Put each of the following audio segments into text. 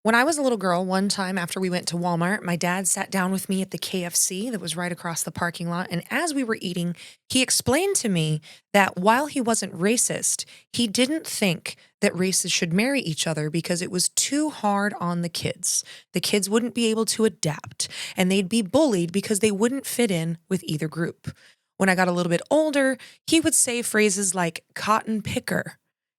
When I was a little girl, one time after we went to Walmart, my dad sat down with me at the KFC that was right across the parking lot. And as we were eating, he explained to me that while he wasn't racist, he didn't think that races should marry each other because it was too hard on the kids. The kids wouldn't be able to adapt and they'd be bullied because they wouldn't fit in with either group. When I got a little bit older, he would say phrases like cotton picker,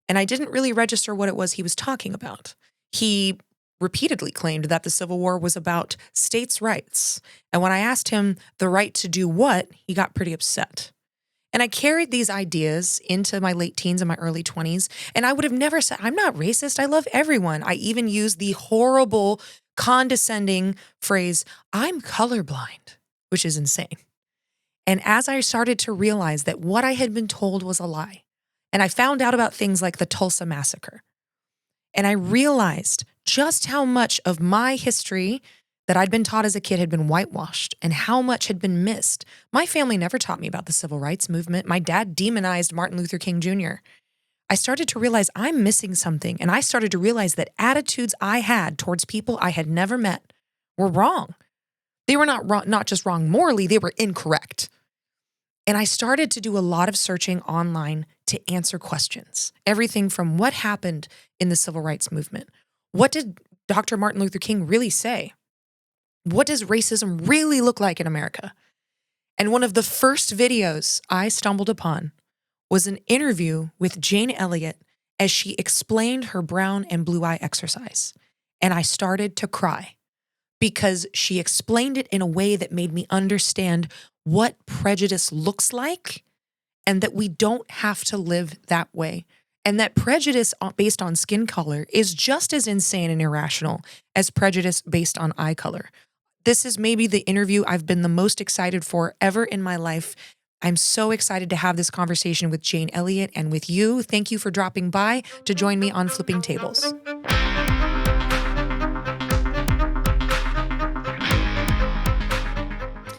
and I didn't really register what it was he was talking about. He repeatedly claimed that the Civil War was about states' rights. And when I asked him the right to do what, he got pretty upset. And I carried these ideas into my late teens and my early 20s. And I would have never said, I'm not racist. I love everyone. I even used the horrible, condescending phrase, I'm colorblind, which is insane. And as I started to realize that what I had been told was a lie, and I found out about things like the Tulsa Massacre, and I realized just how much of my history that I'd been taught as a kid had been whitewashed and how much had been missed. My family never taught me about the civil rights movement. My dad demonized Martin Luther King Jr. I started to realize I'm missing something, and I started to realize that attitudes I had towards people I had never met were wrong. They were not just wrong morally, they were incorrect. And I started to do a lot of searching online to answer questions. Everything from what happened in the civil rights movement? What did Dr. Martin Luther King really say? What does racism really look like in America? And one of the first videos I stumbled upon was an interview with Jane Elliot as she explained her brown and blue eye exercise. And I started to cry because she explained it in a way that made me understand what prejudice looks like and that we don't have to live that way. And that prejudice based on skin color is just as insane and irrational as prejudice based on eye color. This is maybe the interview I've been the most excited for ever in my life. I'm so excited to have this conversation with Jane Elliot and with you. Thank you for dropping by to join me on Flipping Tables.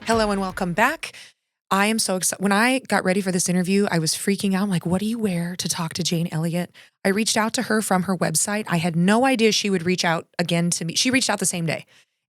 Hello and welcome back. I am so excited. When I got ready for this interview, I was freaking out. I'm like, what do you wear to talk to Jane Elliot? I reached out to her from her website. I had no idea she would reach out again to me. She reached out the same day.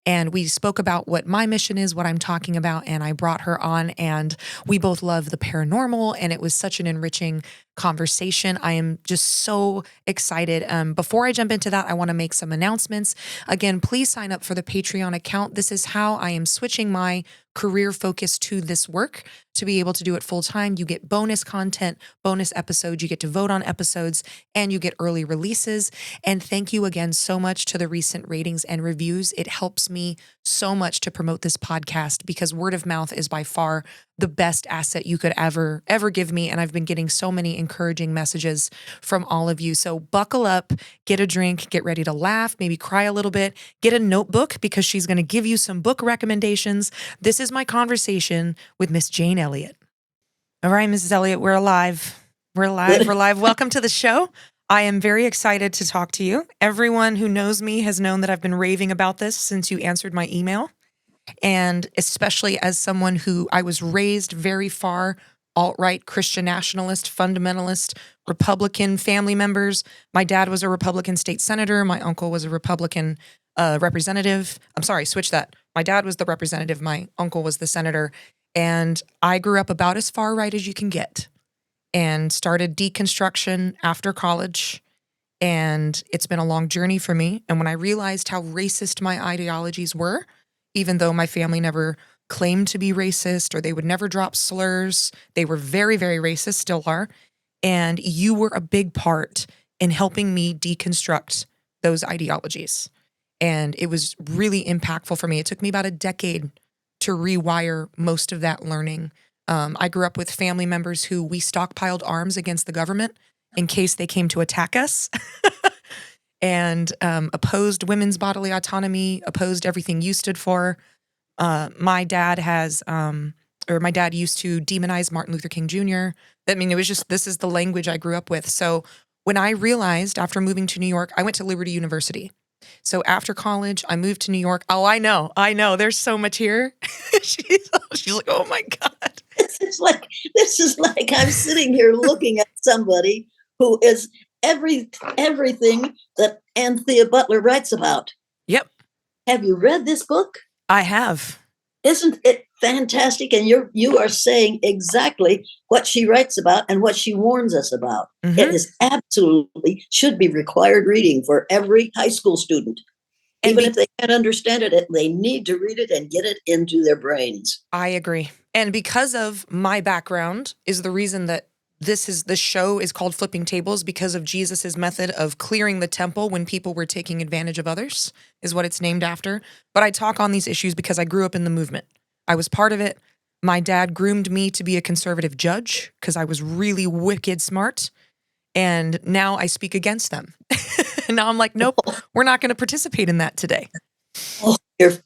And we spoke about what my mission is, what I'm talking about, and I brought her on, and we both love the paranormal, and it was such an enriching conversation. I am just so excited. Before I jump into that, I want to make some announcements. Again, please sign up for the Patreon account. This is how I am switching my career focus to this work to be able to do it full time. You get bonus content, bonus episodes, you get to vote on episodes, and you get early releases. And thank you again so much to the recent ratings and reviews. It helps me so much to promote this podcast because word of mouth is by far the best asset you could ever give me. And I've been getting so many encouraging messages from all of you. So buckle up, get a drink, get ready to laugh, maybe cry a little bit, get a notebook because she's going to give you some book recommendations. This is my conversation with Miss Jane Elliot. All right, Mrs. Elliot, we're alive. We're live. Welcome to the show. I am very excited to talk to you. Everyone who knows me has known that I've been raving about this since you answered my email. And especially as someone who I was raised very far alt-right, Christian nationalist, fundamentalist, Republican family members. My dad was a Republican state senator. My uncle was a Republican representative. I'm sorry, switch that. My dad was the representative. My uncle was the senator. And I grew up about as far right as you can get and started deconstruction after college. And it's been a long journey for me. And when I realized how racist my ideologies were, even though my family never claimed to be racist or they would never drop slurs, they were very, very racist, still are. And you were a big part in helping me deconstruct those ideologies. And it was really impactful for me. It took me about a decade to rewire most of that learning. I grew up with family members who we stockpiled arms against the government in case they came to attack us. And opposed women's bodily autonomy, opposed everything you stood for. My dad used to demonize Martin Luther King Jr. I mean, it was just, this is the language I grew up with. So when I realized after moving to New York, I went to Liberty University. So after college, I moved to New York. Oh, I know. There's so much here. She's like, oh my God. This is like I'm sitting here looking at somebody who is everything that Anthea Butler writes about. Yep, Have you read this book? I have. Isn't it fantastic? And you are saying exactly what she writes about and what she warns us about. It Hmm. is absolutely should be required reading for every high school student. And Even if they can't understand it, they need to read it and get it into their brains. I agree. And because of my background is the reason that this show is called Flipping Tables, because of Jesus's method of clearing the temple when people were taking advantage of others, is what it's named after. But I talk on these issues because I grew up in the movement. I was part of it. My dad groomed me to be a conservative judge because I was really wicked smart. And now I speak against them. And now I'm like, nope, we're not going to participate in that today. Oh,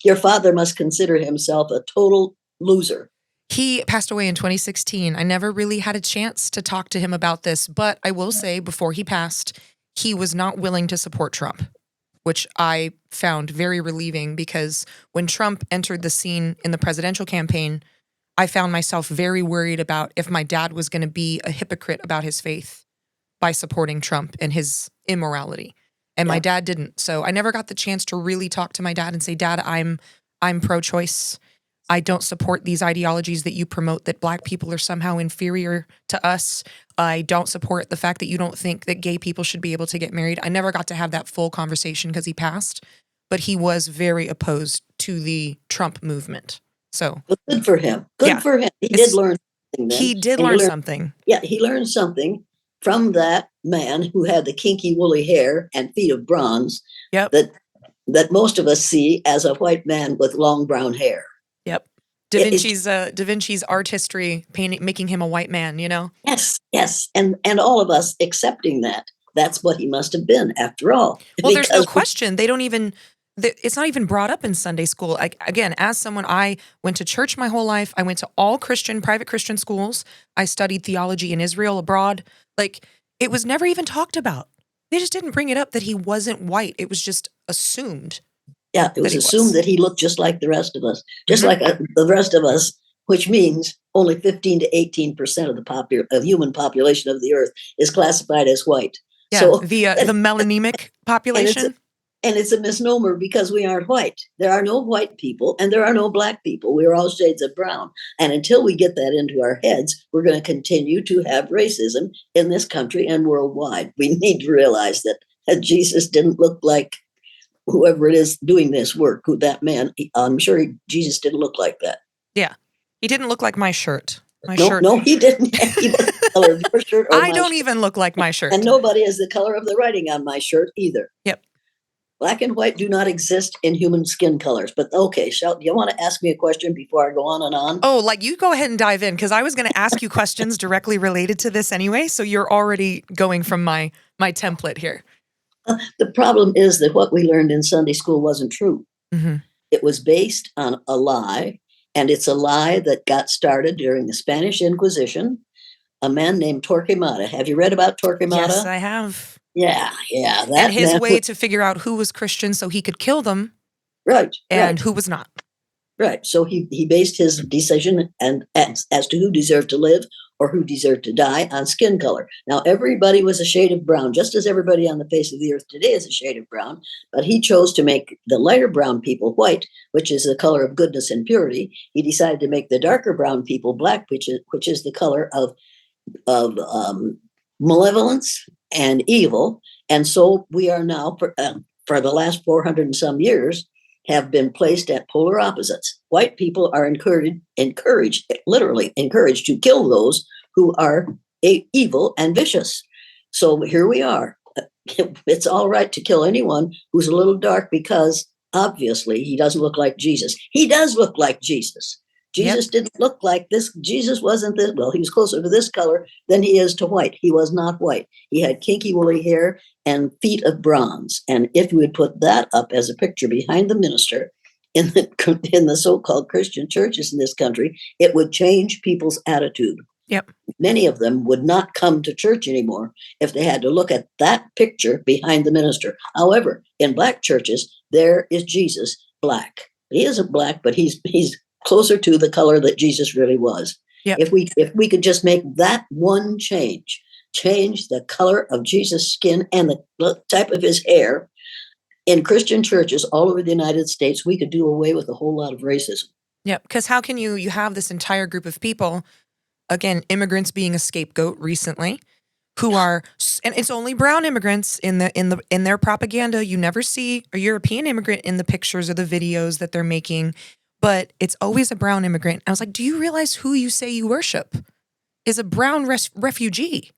your father must consider himself a total loser. He passed away in 2016. I never really had a chance to talk to him about this, but I will say before he passed, he was not willing to support Trump, which I found very relieving because when Trump entered the scene in the presidential campaign, I found myself very worried about if my dad was going to be a hypocrite about his faith by supporting Trump and his immorality. And my Yeah. dad didn't. So I never got the chance to really talk to my dad and say, "Dad, I'm pro-choice. I don't support these ideologies that you promote that black people are somehow inferior to us. I don't support the fact that you don't think that gay people should be able to get married." I never got to have that full conversation because he passed, but he was very opposed to the Trump movement. So, But good for him. Good yeah, for him. He did it's, learn something then. he did And learn something. he learned something from that man who had the kinky woolly hair and feet of bronze Yep. that most of us see as a white man with long brown hair. Yep. It's Da Vinci's art history painting, making him a white man, you know? yes, and all of us accepting that. That's what he must have been after all. Well, there's no Because question. They don't even, it's not even brought up in Sunday school. Like, again, as someone, I went to church my whole life. I went to all private Christian schools. I studied theology in Israel abroad. Like, it was never even talked about. They just didn't bring it up that he wasn't white. It was just assumed yeah, it that was he assumed was. that he looked just like the rest of us, just Mhm. like the rest of us, which means only 15 to 18% of of human population of the earth is classified as white. Yeah, So the melanemic and it's population. and it's a misnomer because we aren't white. There are no white people and there are no black people. We are all shades of brown. And until we get that into our heads, we're going to continue to have racism in this country and worldwide. We need to realize that Jesus didn't look like whoever it is doing this work, who that man, I'm sure Jesus didn't look like that. Yeah. He didn't look like my shirt. My No, shirt. no, he didn't. He wasn't the color of your shirt or I my don't shirt. even look like my And shirt. nobody is the color of the writing on my shirt either. Yep. Black and white do not exist in human skin colors. But okay, do you want to ask me a question before I go on and on? Oh, like you go ahead and dive in because I was going to ask you questions directly related to this anyway. So you're already going from my template here. The problem is that what we learned in Sunday school wasn't true. Mm-hmm. It was based on a lie, and it's a lie that got started during the Spanish Inquisition. A man named Torquemada. Have you read about Torquemada? Yes, I have. Yeah, And that his man. way to figure out who was Christian so he could kill them Right, and who was not. right. So he based his decision and as to who deserved to live or who deserved to die on skin color. Now everybody was a shade of brown, just as everybody on the face of the earth today is a shade of brown. But he chose to make the lighter brown people white, which is the color of goodness and purity. He decided to make the darker brown people black, which is the color of malevolence and evil. And so we are now, for the last 400 and some years, have been placed at polar opposites. White people are literally encouraged to kill those who are evil and vicious. So here we are. It's all right to kill anyone who's a little dark because obviously he doesn't look like Jesus. He does look like Jesus. Jesus didn't look like this. Jesus wasn't this. Well, he was closer to this color than he is to white. He was not white. He had kinky woolly hair and feet of bronze. And if you would put that up as a picture behind the minister in the so-called Christian churches in this country, it would change people's attitude. Yep. Many of them would not come to church anymore if they had to look at that picture behind the minister. However, in black churches, there is Jesus black. He isn't black, but he's closer to the color that Jesus really was. Yep. If we could just make that one change the color of Jesus' skin and the type of his hair, in Christian churches all over the United States, we could do away with a whole lot of racism. Yeah, because how can you have this entire group of people, again, immigrants being a scapegoat recently, who are, and it's only brown immigrants in their propaganda. You never see a European immigrant in the pictures or the videos that they're making, but it's always a brown immigrant. I was like, do you realize who you say you worship is a brown refugee?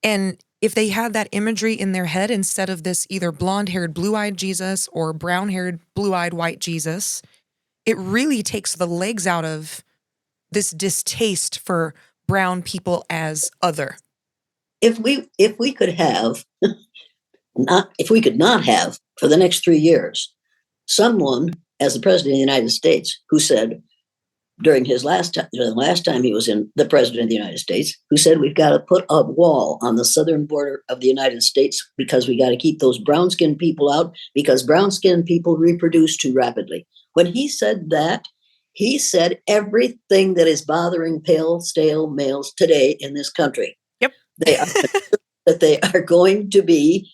And if they had that imagery in their head instead of this either blonde-haired, blue-eyed Jesus or brown-haired, blue-eyed, white Jesus, it really takes the legs out of this distaste for brown people as other. If we could not have for the next 3 years someone as the president of the United States who said during the last time he was the president of the United States, who said we've got to put a wall on the southern border of the United States because we got to keep those brown-skinned people out because brown-skinned people reproduce too rapidly. When he said that, he said everything that is bothering pale, stale males today in this country. Yep. They are going to be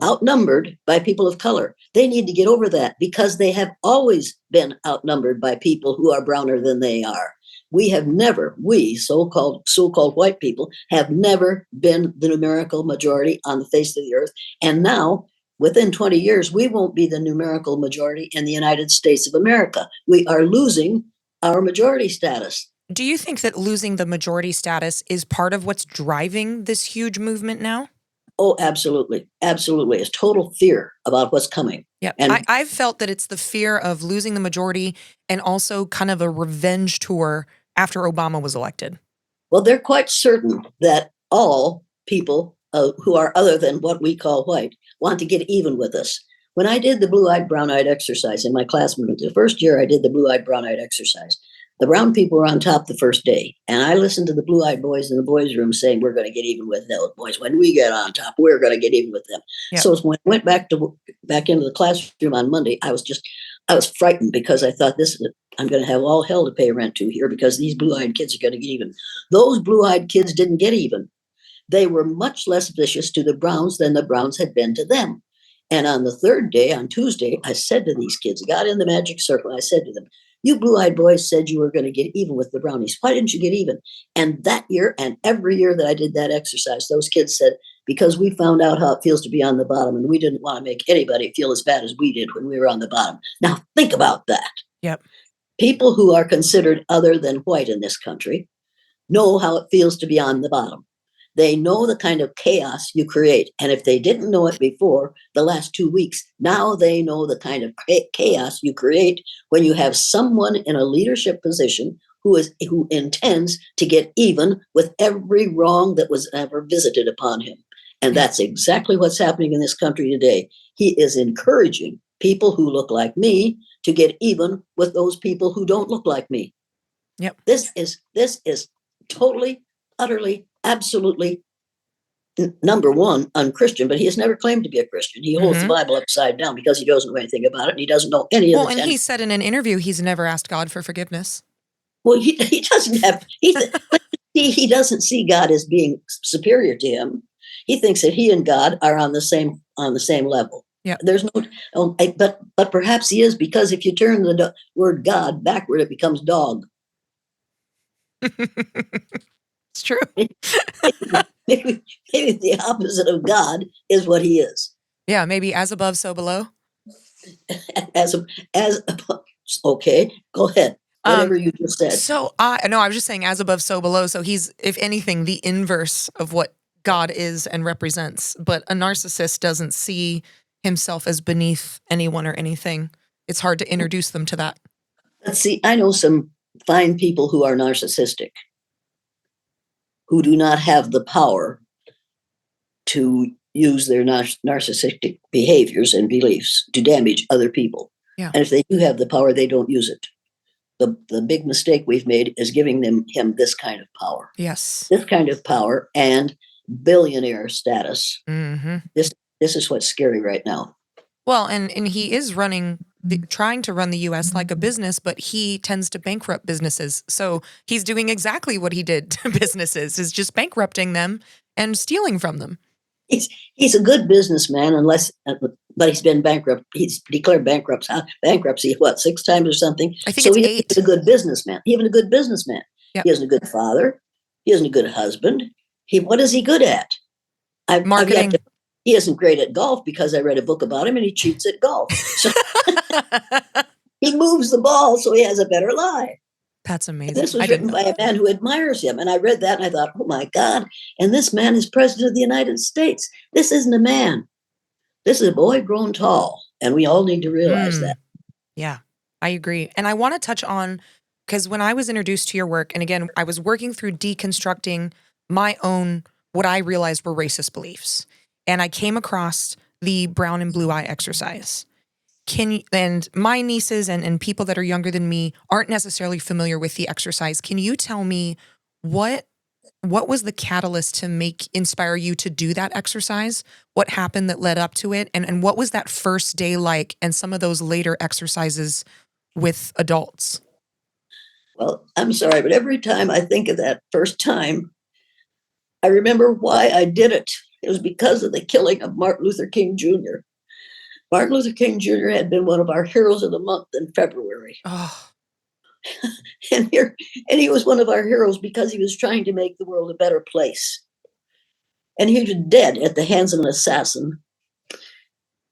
outnumbered by people of color. They need to get over that because they have always been outnumbered by people who are browner than they are. We so-called white people have never been the numerical majority on the face of the earth. And now, within 20 years, we won't be the numerical majority in the United States of America. We are losing our majority status. Do you think that losing the majority status is part of what's driving this huge movement now? Oh, absolutely. Absolutely. It's total fear about what's coming. Yeah. And I've felt that it's the fear of losing the majority and also kind of a revenge tour after Obama was elected. Well, they're quite certain that all people who are other than what we call white want to get even with us. When I did the blue-eyed, brown-eyed exercise in my class, the first year I did the blue-eyed, brown-eyed exercise, the brown people were on top the first day. And I listened to the blue-eyed boys in the boys' room saying, we're going to get even with those boys. When we get on top, we're going to get even with them. Yep. So when I went back into the classroom on Monday, I was frightened because I thought I'm going to have all hell to pay rent to here because these blue-eyed kids are going to get even. Those blue-eyed kids didn't get even. They were much less vicious to the browns than the browns had been to them. And on the third day, on Tuesday, I said to these kids, I got in the magic circle, I said to them, you blue-eyed boys said you were going to get even with the brownies. Why didn't you get even? And that year and every year that I did that exercise, those kids said, because we found out how it feels to be on the bottom and we didn't want to make anybody feel as bad as we did when we were on the bottom. Now, think about that. Yep. People who are considered other than white in this country know how it feels to be on the bottom. They know the kind of chaos you create. And if they didn't know it before the last 2 weeks, now they know the kind of chaos you create when you have someone in a leadership position who intends to get even with every wrong that was ever visited upon him. And that's exactly what's happening in this country today. He is encouraging people who look like me to get even with those people who don't look like me. Yep. This is totally, utterly, absolutely, number one, unchristian, but he has never claimed to be a Christian. He holds the Bible upside down because he doesn't know anything about it and he doesn't know any of the and he said in an interview he's never asked God for forgiveness. Well, he doesn't have, he doesn't see God as being superior to him. He thinks that he and God are on the same level. Yeah. There's no, but perhaps he is, because if you turn the word God backward, it becomes dog. It's true. Maybe the opposite of God is what he is. Yeah, maybe as above, so below. Okay, go ahead. Whatever you just said. So I was just saying as above, so below. So he's, if anything, the inverse of what God is and represents. But a narcissist doesn't see himself as beneath anyone or anything. It's hard to introduce them to that. Let's see, I know some fine people who are narcissistic, who do not have the power to use their narcissistic behaviors and beliefs to damage other people. Yeah. And if they do have the power, they don't use it. The big mistake we've made is giving him this kind of power. Yes. This kind of power and billionaire status. Mm-hmm. This is what's scary right now. Well, and he is trying to run the U.S. like a business, but he tends to bankrupt businesses. So he's doing exactly what he did to businesses, is just bankrupting them and stealing from them. He's a good businessman, but he's been bankrupt. He's declared bankruptcy, what, 6 times or something? I think So it's he isn't 8. a good businessman. Even a good businessman. Yep. He isn't a good father. He isn't a good husband. What is he good at? I've yet Marketing. to. He isn't great at golf because I read a book about him and he cheats at golf. So he moves the ball so he has a better lie. That's And amazing. this was I didn't written know by a that. man who admires him. And I read that and I thought, oh my God. And this man is president of the United States. This isn't a man. This is a boy grown tall. And we all need to realize that. Yeah, I agree. And I want to touch on, because when I was introduced to your work, and again, I was working through deconstructing my own, what I realized were racist beliefs. And I came across the brown and blue eye exercise. And my nieces and people that are younger than me aren't necessarily familiar with the exercise. Can you tell me what was the catalyst to inspire you to do that exercise? What happened that led up to it? And what was that first day like, and some of those later exercises with adults? Well, I'm sorry, but every time I think of that first time, I remember why I did it. It was because of the killing of Martin Luther King Jr. Martin Luther King Jr. had been one of our heroes of the month in February. Oh, And he was one of our heroes because he was trying to make the world a better place. And he was dead at the hands of an assassin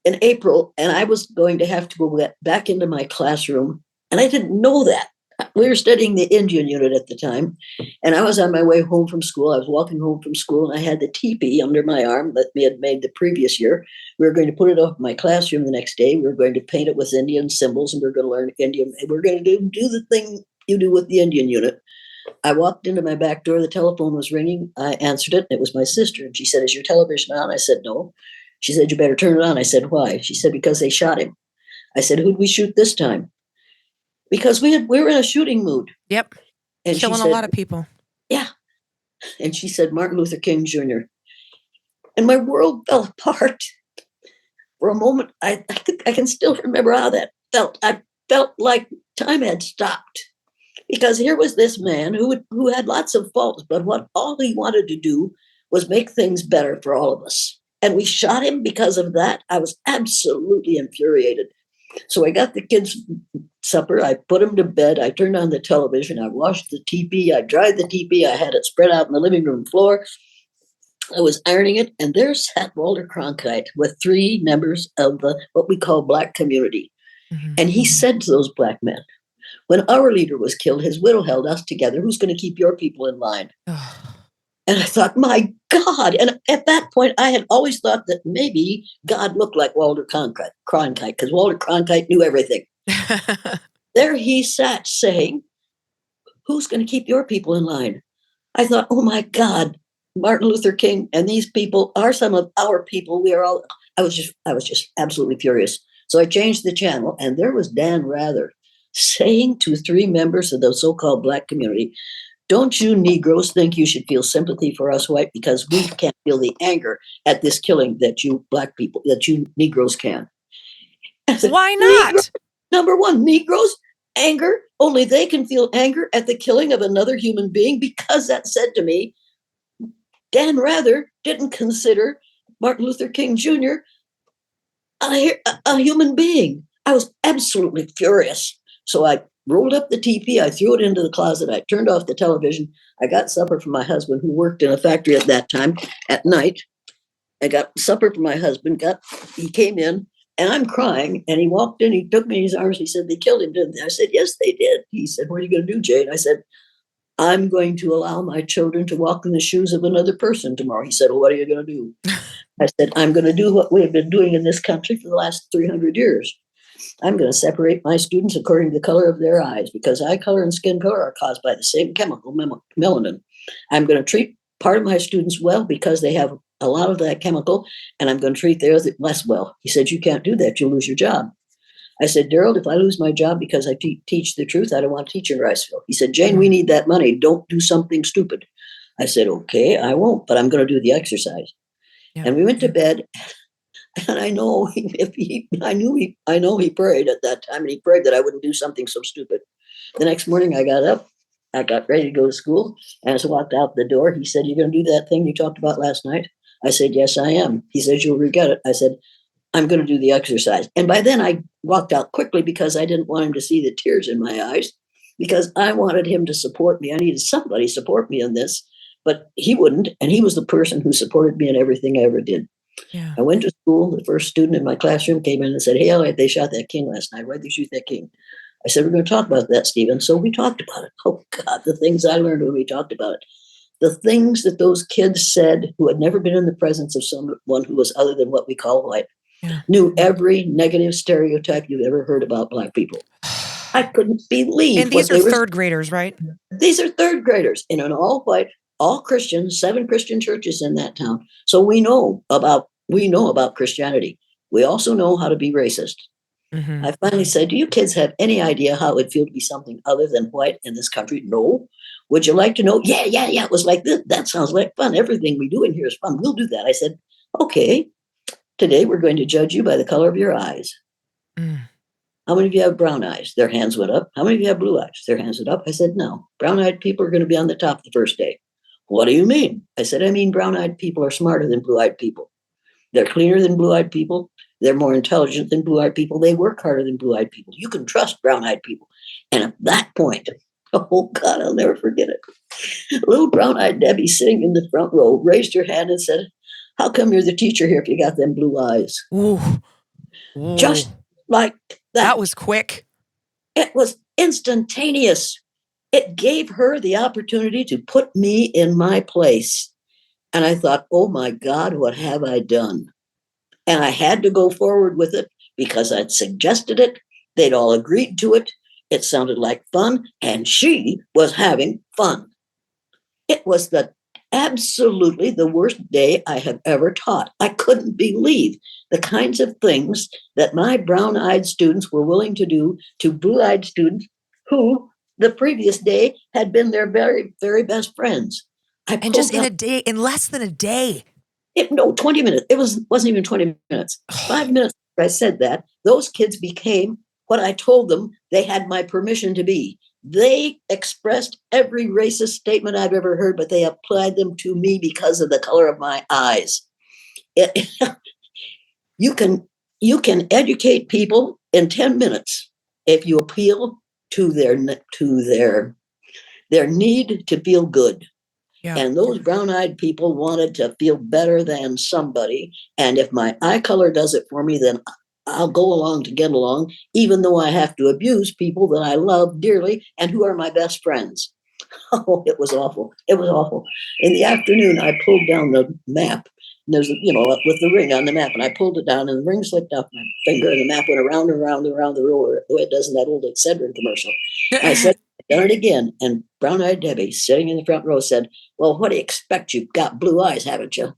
in April. And I was going to have to go back into my classroom. And I didn't know that. We were studying the Indian unit at the time. And I was on my way home from school. I was walking home from school and I had the teepee under my arm that we had made the previous year. We were going to put it off in my classroom the next day. We were going to paint it with Indian symbols and we were going to learn Indian. And we were going to do the thing you do with the Indian unit. I walked into my back door. The telephone was ringing. I answered it. And it was my sister. And she said, "Is your television on?" I said, "No." She said, "You better turn it on." I said, "Why?" She said, "Because they shot him." I said, "Who'd we shoot this time?" Because we were in a shooting mood. yep. And she Killing a said, lot of people. "Yeah." And she said, "Martin Luther King Jr." And my world fell apart for a moment. I can still remember how that felt. I felt like time had stopped because here was this man who had lots of faults, but all he wanted to do was make things better for all of us. And we shot him because of that. I was absolutely infuriated. So I got the kids supper. I put them to bed. I turned on the television. I washed the teepee. I dried the teepee. I had it spread out on the living room floor. I was ironing it, and there sat Walter Cronkite with 3 members of what we call Black community. Mm-hmm. And he said to those Black men, when our leader was killed, his widow held us together. Who's going to keep your people in line? And I thought, my God. And at that point, I had always thought that maybe God looked like Walter Cronkite, because Walter Cronkite knew everything. There he sat saying, who's going to keep your people in line? I thought, oh my God, Martin Luther King and these people are some of our people. We are all, I was just absolutely furious. So I changed the channel, and there was Dan Rather saying to 3 members of the so-called Black community, "Don't you Negroes think you should feel sympathy for us white because we can't feel the anger at this killing that you Black people, that you Negroes can?" Why not? Number one, Negroes, anger, only they can feel anger at the killing of another human being, because that said to me, Dan Rather didn't consider Martin Luther King Jr. a human being. I was absolutely furious. So I rolled up the teepee, I threw it into the closet, I turned off the television, I got supper from my husband, who worked in a factory at that time at night. I got supper from my husband, he came in, and I'm crying, and he walked in, he took me in his arms, he said, "They killed him, didn't they?" I said, "Yes, they did." He said, "What are you going to do, Jane?" I said, "I'm going to allow my children to walk in the shoes of another person tomorrow." He said, "Well, what are you going to do?" I said, "I'm going to do what we have been doing in this country for the last 300 years. I'm going to separate my students according to the color of their eyes, because eye color and skin color are caused by the same chemical, melanin. I'm going to treat part of my students well because they have a lot of that chemical, and I'm going to treat theirs less well." He said, "You can't do that. You'll lose your job." I said, "Daryl, if I lose my job because I teach the truth, I don't want to teach in Riceville." He said, "Jane, we need that money. Don't do something stupid." I said, "Okay, I won't, but I'm going to do the exercise." Yeah. And we went to bed. And I know I know he prayed at that time, and he prayed that I wouldn't do something so stupid. The next morning I got up, I got ready to go to school, and as I walked out the door, he said, "You're going to do that thing you talked about last night?" I said, yes, I am. He said, you'll regret it. I said, I'm going to do the exercise. And by then I walked out quickly because I didn't want him to see the tears in my eyes, because I wanted him to support me. I needed somebody to support me in this, but he wouldn't. And he was the person who supported me in everything I ever did. Yeah. I went to school. The first student in my classroom came in and said, hey, Elliot, they shot that king last night. Why'd they shoot that king? I said, we're going to talk about that, Stephen. So we talked about it. Oh, God, the things I learned when we talked about it. The things that those kids said who had never been in the presence of someone who was other than what we call white, knew every negative stereotype you've ever heard about Black people. I couldn't believe And these what are they were. third graders, right? These are third graders in an all white, all Christian, 7 Christian churches in that town. So we know about Christianity. We also know how to be racist. Mm-hmm. I finally said, do you kids have any idea how it would feel to be something other than white in this country? No. Would you like to know? Yeah. It was like this. That sounds like fun. Everything we do in here is fun. We'll do that. I said, okay, today we're going to judge you by the color of your eyes. Mm. How many of you have brown eyes? Their hands went up. How many of you have blue eyes? Their hands went up. I said, no, brown-eyed people are going to be on the top the first day. What do you mean? I said, I mean brown-eyed people are smarter than blue-eyed people. They're cleaner than blue-eyed people. They're more intelligent than blue-eyed people. They work harder than blue-eyed people. You can trust brown-eyed people. And at that point, oh God, I'll never forget it. Little brown-eyed Debbie sitting in the front row raised her hand and said, how come you're the teacher here if you got them blue eyes? Ooh. Ooh. Just like that. That was quick. It was instantaneous. It gave her the opportunity to put me in my place. And I thought, oh my God, what have I done? And I had to go forward with it because I'd suggested it. They'd all agreed to it. It sounded like fun, and she was having fun. It was absolutely the worst day I have ever taught. I couldn't believe the kinds of things that my brown-eyed students were willing to do to blue-eyed students who the previous day had been their very, very best friends. And just in less than a day. 20 minutes. It wasn't even 20 minutes. 5 minutes after I said that, those kids became what I told them they had my permission to be. They expressed every racist statement I've ever heard, but they applied them to me because of the color of my eyes. You can educate people in 10 minutes if you appeal to their need to feel good. Yeah. And those brown-eyed people wanted to feel better than somebody. And if my eye color does it for me, then I'll go along to get along, even though I have to abuse people that I love dearly and who are my best friends. Oh, it was awful. It was awful. In the afternoon, I pulled down the map. And there's, with the ring on the map, and I pulled it down, and the ring slipped off my finger, and the map went around and around and around the row, the way it does in that old Excedrin commercial. I said, I've done it again. And brown-eyed Debbie, sitting in the front row, said, well, what do you expect? You've got blue eyes, haven't you?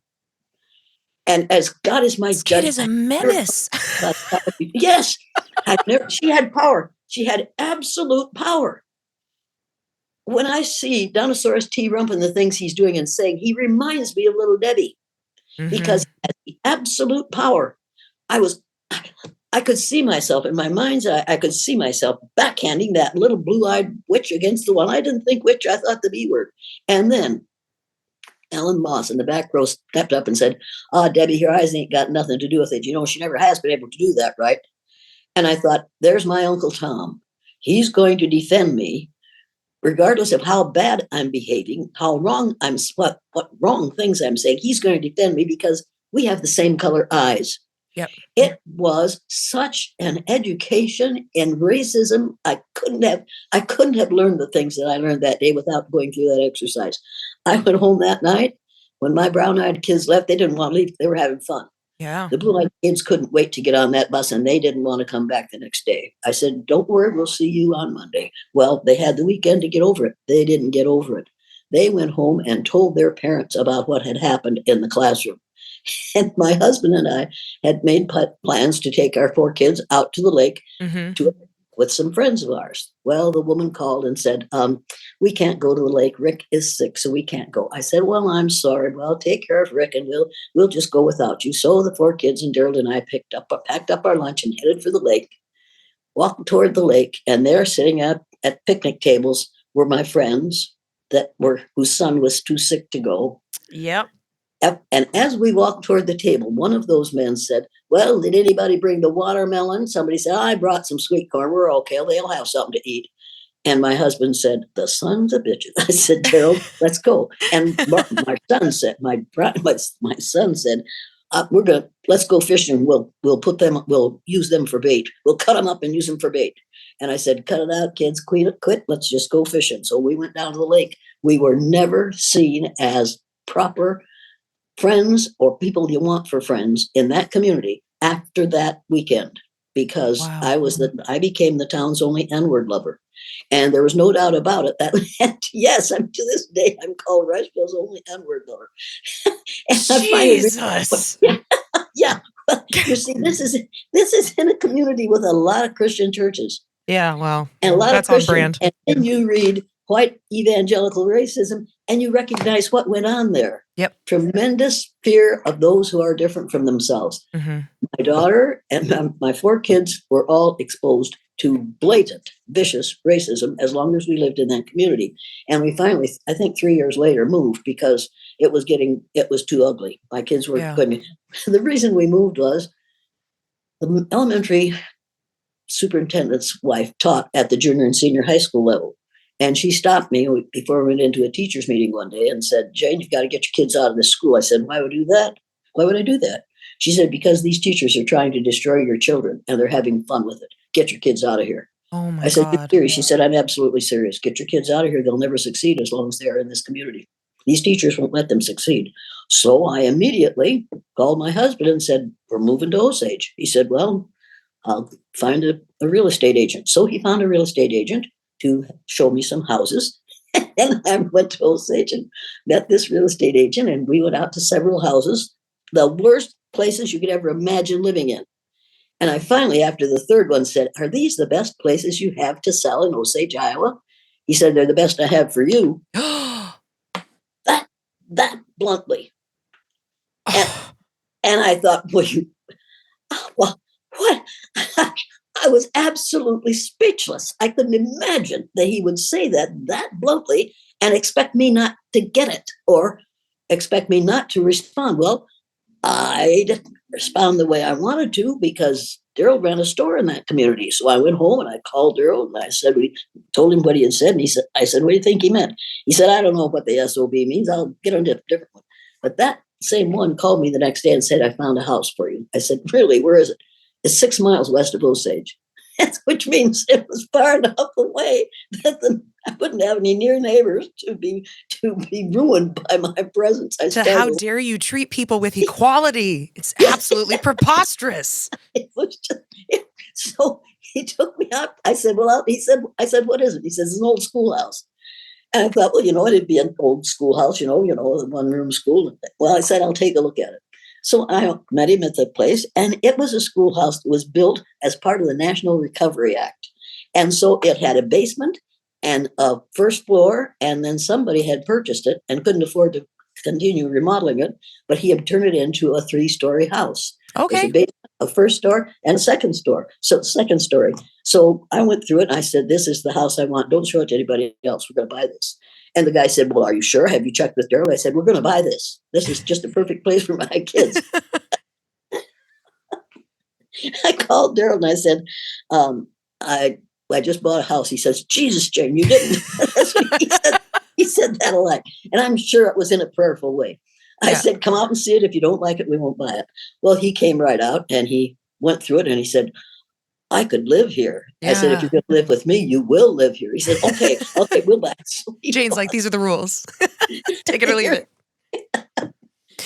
And as God is my judge, kid is a menace. Yes, she had power. She had absolute power. When I see Donosaurus T. Rump and the things he's doing and saying, he reminds me of little Debbie, because he had the absolute power. I could see myself in my mind's eye. I could see myself backhanding that little blue-eyed witch against the wall. I didn't think witch. I thought the B word. And then Ellen Moss in the back row stepped up and said, Debbie, your eyes ain't got nothing to do with it. She never has been able to do that, right? And I thought, there's my Uncle Tom. He's going to defend me, regardless of how bad I'm behaving, how wrong what wrong things I'm saying. He's going to defend me because we have the same color eyes. Yep. It was such an education in racism. I couldn't have learned the things that I learned that day without going through that exercise. I went home that night. When my brown-eyed kids left, they didn't want to leave. They were having fun. Yeah. The blue-eyed kids couldn't wait to get on that bus, and they didn't want to come back the next day. I said, don't worry, we'll see you on Monday. Well, they had the weekend to get over it. They didn't get over it. They went home and told their parents about what had happened in the classroom. And my husband and I had made plans to take our 4 kids out to the lake with some friends of ours. Well, the woman called and said, we can't go to the lake. Rick is sick, so we can't go. I said, well, I'm sorry. Well, take care of Rick, and we'll just go without you. So the 4 kids and Gerald and I packed up our lunch and headed for the lake, walked toward the lake, and there sitting at picnic tables were my friends whose son was too sick to go. Yep. And as we walked toward the table, one of those men said, well, did anybody bring the watermelon? Somebody said, I brought some sweet corn. We're okay. They'll have something to eat. And my husband said, the sons of bitches. I said, Daryl, let's go. And my son said, my son said, let's go fishing. We'll use them for bait. We'll cut them up and use them for bait. And I said, cut it out, kids, quit. Let's just go fishing. So we went down to the lake. We were never seen as proper friends or people you want for friends in that community after that weekend, because Wow. I became the town's only N-word lover. And there was no doubt about it. That yes, to this day, I'm called Rushville's only N-word lover. And Jesus. Yeah. You see, this is in a community with a lot of Christian churches. Yeah, well, and a lot that's of Christian, on brand. And then you read white evangelical racism, and you recognize what went on there. Yep. Tremendous fear of those who are different from themselves. Mm-hmm. My daughter and my 4 kids were all exposed to blatant, vicious racism as long as we lived in that community. And we finally, I think 3 years later, moved because it was too ugly. My kids were couldn't. The reason we moved was the elementary superintendent's wife taught at the junior and senior high school level. And she stopped me before we went into a teacher's meeting one day and said, Jane, you've got to get your kids out of this school. I said, why would I do that? Why would I do that? She said, because these teachers are trying to destroy your children and they're having fun with it. Get your kids out of here. Oh my I said, God. you're serious? She said, I'm absolutely serious. Get your kids out of here. They'll never succeed as long as they are in this community. These teachers won't let them succeed. So I immediately called my husband and said, we're moving to Osage. He said, well, I'll find a real estate agent. So he found a real estate agent to show me some houses. And I went to Osage and met this real estate agent, and we went out to several houses, the worst places you could ever imagine living in. And I finally, after the third one, said, are these the best places you have to sell in Osage, Iowa? He said, they're the best I have for you. that bluntly. And I thought, well, what? I was absolutely speechless. I couldn't imagine that he would say that bluntly and expect me not to get it or expect me not to respond. Well, I didn't respond the way I wanted to because Daryl ran a store in that community. So I went home and I called Daryl and I said, we told him what he had said. And I said, what do you think he meant? He said, I don't know what the SOB means. I'll get on to a different one. But that same one called me the next day and said, I found a house for you. I said, really, where is it? It's 6 miles west of Osage, which means it was far enough away that I wouldn't have any near neighbors to be ruined by my presence. How dare you treat people with equality? It's absolutely preposterous. It was just, so he took me out. I said, well, I said, what is it? He says, it's an old schoolhouse. And I thought, well, it'd be an old schoolhouse, the 1-room school. Well, I said, I'll take a look at it. So I met him at the place, and it was a schoolhouse that was built as part of the National Recovery Act. And so it had a basement and a first floor, and then somebody had purchased it and couldn't afford to continue remodeling it, but he had turned it into a 3-story house. Okay. A basement, a first story, and a second story. So I went through it, and I said, this is the house I want. Don't show it to anybody else. We're going to buy this. And the guy said, well, are you sure? Have you checked with Daryl? I said, we're going to buy this. This is just a perfect place for my kids. I called Daryl and I said, I just bought a house. He says, Jesus, Jane, you didn't. That's what he said. He said that a lot. And I'm sure it was in a prayerful way. I said, come out and see it. If you don't like it, we won't buy it. Well, he came right out and he went through it and he said, I could live here. Yeah. I said, if you're going to live with me, you will live here. He said, okay, we'll buy it. So Jane's like, these are the rules. Take it or leave it.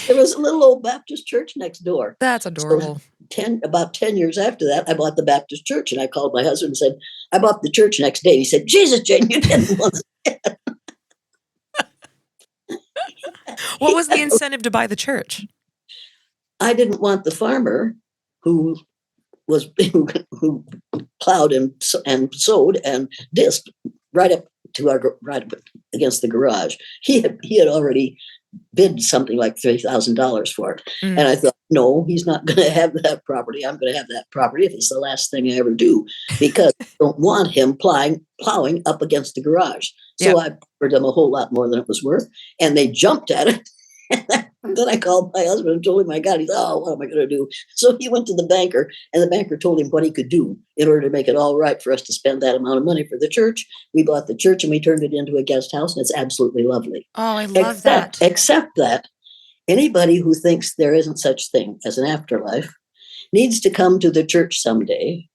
There was a little old Baptist church next door. That's adorable. So about 10 years after that, I bought the Baptist church, and I called my husband and said, I bought the church next day. He said, Jesus, Jane, you didn't want to. What was the incentive to buy the church? I didn't want the farmer who plowed and sowed and disked right up against the garage. He had already bid something like $3,000 for it. And I thought, no, he's not going to have that property. I'm going to have that property if it's the last thing I ever do, because I don't want him plowing up against the garage. So I offered them a whole lot more than it was worth, and they jumped at it. And then I called my husband and told him, my God, he's, oh, what am I going to do? So he went to the banker, and the banker told him what he could do in order to make it all right for us to spend that amount of money for the church. We bought the church and we turned it into a guest house, and it's absolutely lovely. Oh, I love that. Except that anybody who thinks there isn't such thing as an afterlife needs to come to the church someday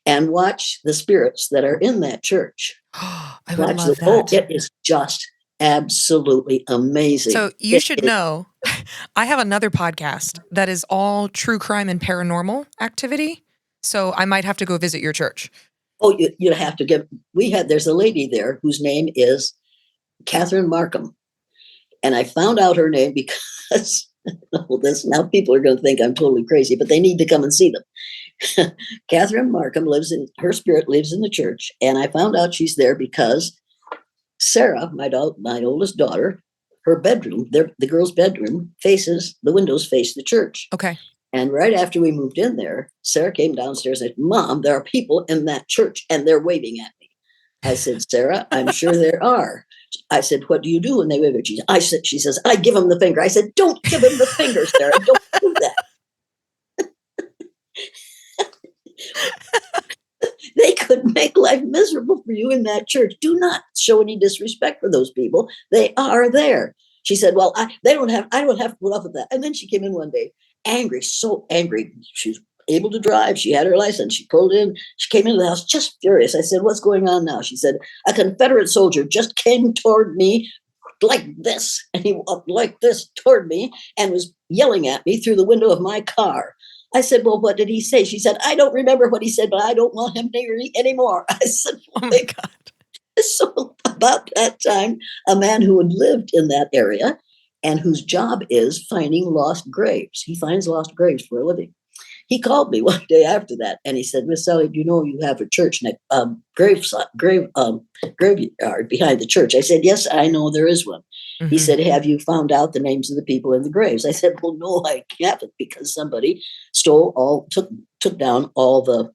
and watch the spirits that are in that church. I would love that. It is just absolutely amazing. So you should know, I have another podcast that is all true crime and paranormal activity. So I might have to go visit your church. Oh, you have to give. There's a lady there whose name is Catherine Markham. And I found out her name because now people are going to think I'm totally crazy, but they need to come and see them. Catherine Markham her spirit lives in the church. And I found out she's there because Sarah, my oldest daughter, her bedroom, the girl's bedroom the windows face the church. Okay. And right after we moved in there, Sarah came downstairs and said, Mom, there are people in that church and they're waving at me. I said, Sarah, I'm sure there are. I said, what do you do when they wave at you? She says, I give them the finger. I said, don't give them the finger, Sarah. Don't do that. They could make life miserable for you in that church. Do not show any disrespect for those people. They are there. She said, well, I don't have to put up with that. And then she came in one day, angry, so angry. She was able to drive. She had her license. She pulled in. She came into the house just furious. I said, what's going on now? She said, a Confederate soldier just came toward me like this. And he walked like this toward me and was yelling at me through the window of my car. I said, well, what did he say? She said, I don't remember what he said, but I don't want him near me anymore. I said, oh my God. So about that time, a man who had lived in that area and whose job is finding lost graves. He finds lost graves for a living. He called me one day after that, and he said, Miss Elliot, you know you have a church next graveyard behind the church. I said, yes, I know there is one. Mm-hmm. He said, have you found out the names of the people in the graves? I said, well, no, I haven't, because somebody took down all the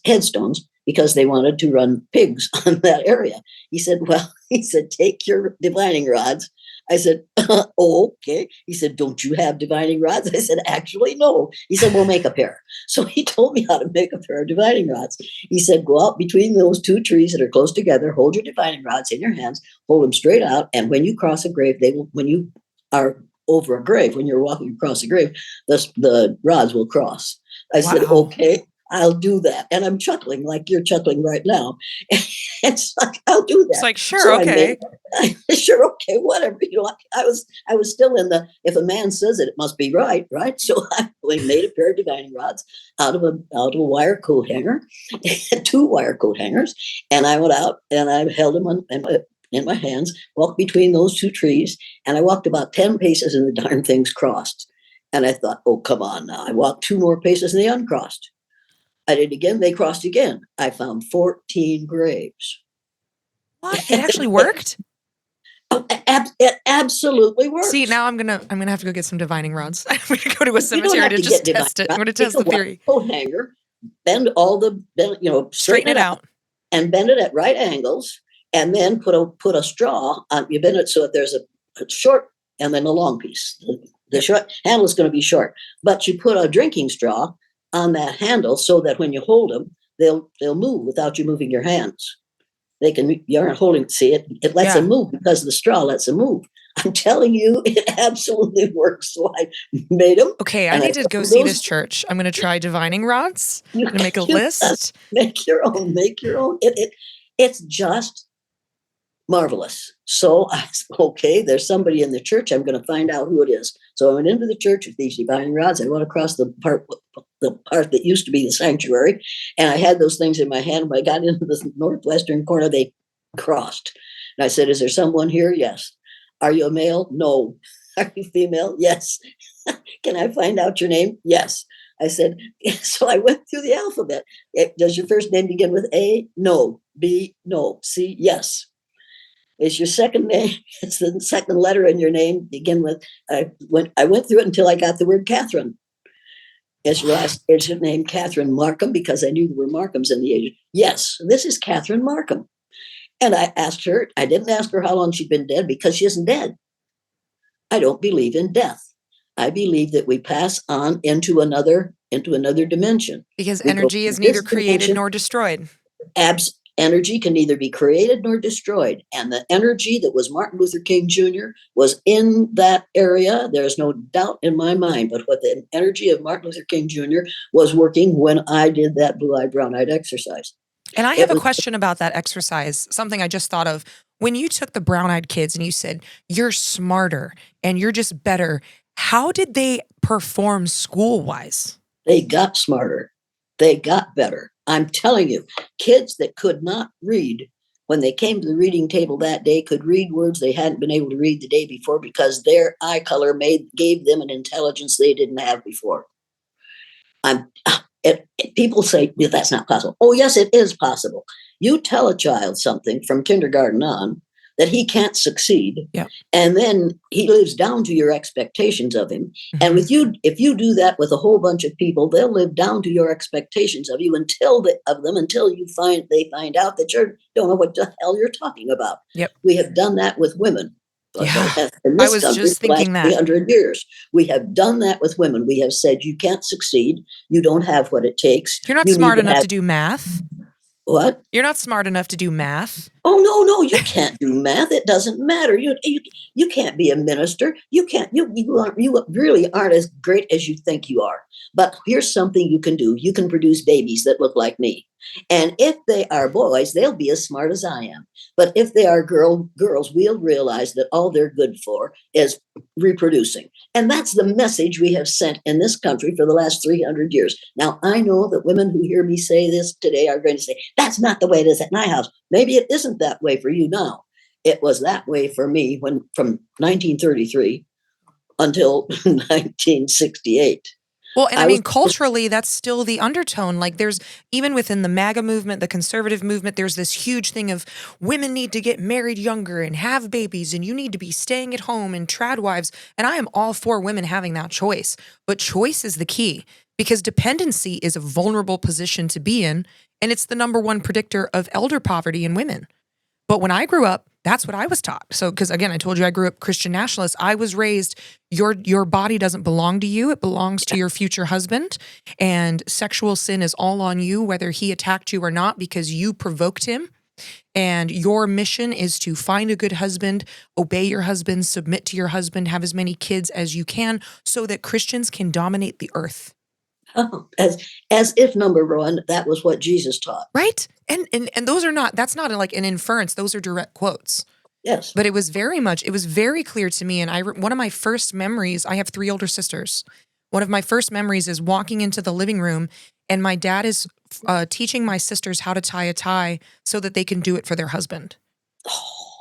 headstones because they wanted to run pigs on that area. He said, take your divining rods. I said, oh, okay. He said, don't you have divining rods? I said, actually, no. He said, well, make a pair. So he told me how to make a pair of divining rods. He said, go out between those two trees that are close together, hold your divining rods in your hands, hold them straight out. And when you cross a grave, when you are over a grave, when you're walking across a grave, the rods will cross. I said, okay. I'll do that. And I'm chuckling like you're chuckling right now. It's like, I'll do that. It's like, sure, so okay. Sure, okay, whatever. I was still in the, if a man says it, it must be right? So I made a pair of divining rods out of a wire coat hanger, 2 wire coat hangers. And I went out and I held them in my hands, walked between those 2 trees. And I walked about 10 paces and the darn things crossed. And I thought, oh, come on now. I walked 2 more paces and they uncrossed. I did it again. They crossed again. I found 14 graves. What? It actually worked? It absolutely works. See, now I'm gonna have to go get some divining rods. I'm gonna go to a cemetery to just test it. I'm gonna test the theory. Coat hanger, straighten it out, and bend it at right angles, and then put a straw on. You bend it so that there's a short and then a long piece. The short handle is going to be short, but you put a drinking straw on that handle so that when you hold them, they'll move without you moving your hands. You aren't holding, see it lets them move because the straw lets them move. I'm telling you, it absolutely works. So I made them. Okay, I need to go see this church. I'm going to try divining rods. I'm going to make a list. Make your own. It's just marvelous. So I said, okay, there's somebody in the church. I'm going to find out who it is. So I went into the church with these divining rods. I went across the part that used to be the sanctuary, and I had those things in my hand. When I got into the northwestern corner, they crossed. And I said, is there someone here? Yes. Are you a male? No. Are you female? Yes. Can I find out your name? Yes. I said, so I went through the alphabet. Does your first name begin with A? No. B? No. C? Yes. Is your second name, it's the second letter in your name, begin with, I went through it until I got the word Catherine. Is your name Catherine Markham? Because I knew there were Markhams in the age. Yes, this is Catherine Markham. And I asked her, I didn't ask her how long she'd been dead because she isn't dead. I don't believe in death. I believe that we pass on into another dimension. Because We go energy from is neither this created dimension. nor destroyed. Energy can neither be created nor destroyed. And the energy that was Martin Luther King Jr. was in that area. There's no doubt in my mind. But what the energy of Martin Luther King Jr. was working when I did that blue-eyed, brown-eyed exercise. And I It have a was question about that exercise, something I just thought of. When you took the brown-eyed kids and you said, you're smarter and you're just better, how did they perform school-wise? they got smarter. They got better. I'm telling you, kids that could not read when they came to the reading table that day could read words they hadn't been able to read the day before because their eye color gave them an intelligence they didn't have before. People say that's not possible. Oh, yes, it is possible. You tell a child something from kindergarten on that he can't succeed, yeah. and then he lives down to your expectations of him. Mm-hmm. And with you, if you do that with a whole bunch of people, they'll live down to your expectations of you until they find out that you don't know what the hell you're talking about. Yep. We have done that with women. Yeah. In I this was country, just for the last thinking that. 300 years, we have done that with women. We have said, you can't succeed. You don't have what it takes. You're not smart enough to do math. What? You're not smart enough to do math. Oh, no, you can't do math. It doesn't matter. You can't be a minister. You really aren't as great as you think you are. But here's something you can do. You can produce babies that look like me. And if they are boys, they'll be as smart as I am. But if they are girls, we'll realize that all they're good for is reproducing. And that's the message we have sent in this country for the last 300 years. Now, I know that women who hear me say this today are going to say, that's not the way it is at my house. Maybe it isn't that way for you now. It was that way for me from 1933 until 1968. Well, and I mean, culturally, that's still the undertone. Like there's, even within the MAGA movement, the conservative movement, there's this huge thing of women need to get married younger and have babies, and you need to be staying at home and trad wives. And I am all for women having that choice. But choice is the key, because dependency is a vulnerable position to be in. And it's the number one predictor of elder poverty in women. But when I grew up, that's what I was taught. So, because again, I told you I grew up Christian nationalist. I was raised, your body doesn't belong to you. It belongs to your future husband. And sexual sin is all on you, whether he attacked you or not, because you provoked him. And your mission is to find a good husband, obey your husband, submit to your husband, have as many kids as you can, so that Christians can dominate the earth. Oh, as if, number one, that was what Jesus taught. Right. And those are not, that's not like an inference. Those are direct quotes. Yes. But it was very clear to me. And one of my first memories, I have 3 older sisters. One of my first memories is walking into the living room and my dad is teaching my sisters how to tie a tie so that they can do it for their husband.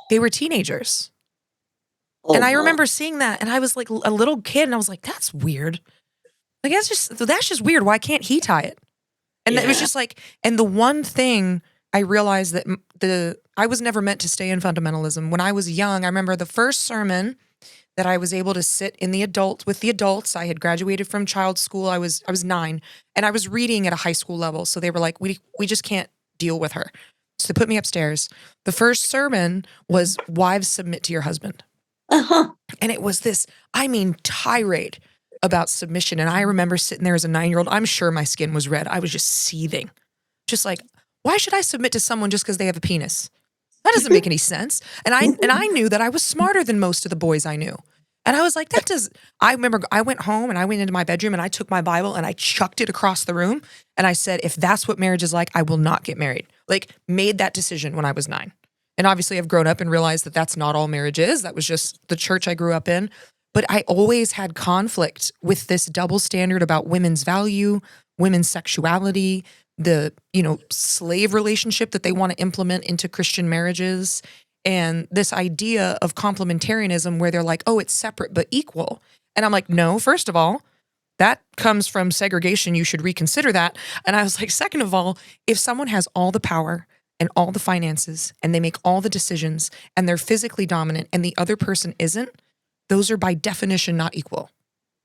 They were teenagers. And I remember seeing that and I was like a little kid and I was like, that's weird. Like, that's just weird. Why can't he tie it? And it was just like, and the one thing I realized that I was never meant to stay in fundamentalism. When I was young, I remember the first sermon that I was able to sit with the adults. I had graduated from child school. I was 9 and I was reading at a high school level. So they were like, we just can't deal with her. So they put me upstairs. The first sermon was wives submit to your husband. Uh-huh. And it was this, tirade about submission. And I remember sitting there as a 9-year-old. I'm sure my skin was red. I was just seething. Just like, why should I submit to someone just because they have a penis? That doesn't make any sense. And I knew that I was smarter than most of the boys I knew. And I was like, I remember I went home and I went into my bedroom and I took my Bible and I chucked it across the room. And I said, if that's what marriage is like, I will not get married. Like, made that decision when I was 9. And obviously I've grown up and realized that that's not all marriage is. That was just the church I grew up in. But I always had conflict with this double standard about women's value, women's sexuality, the, slave relationship that they want to implement into Christian marriages, and this idea of complementarianism where they're like, oh, it's separate but equal. And I'm like, no, first of all, that comes from segregation. You should reconsider that. And I was like, second of all, if someone has all the power and all the finances and they make all the decisions and they're physically dominant and the other person isn't, those are by definition not equal.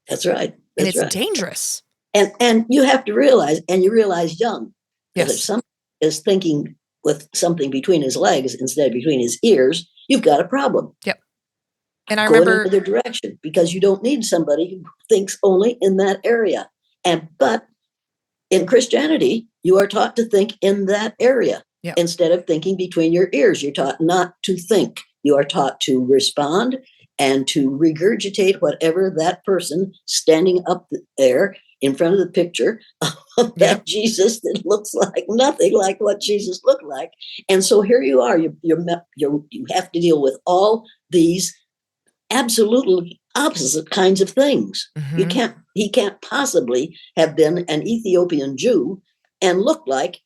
That's right. And it's dangerous. And you have to realize, and you realize young, that yes. if someone is thinking with something between his legs instead of between his ears, you've got a problem. Yep. And I Go in remember, another direction, because you don't need somebody who thinks only in that area. But in Christianity, you are taught to think in that area yeah, instead of thinking between your ears. You're taught not to think. You are taught to respond and to regurgitate whatever that person standing up there in front of the picture of yeah, that Jesus that looks like nothing like what Jesus looked like. And so here you are. You have to deal with all these absolutely opposite kinds of things. hmm He can't possibly have been an Ethiopian Jew and look like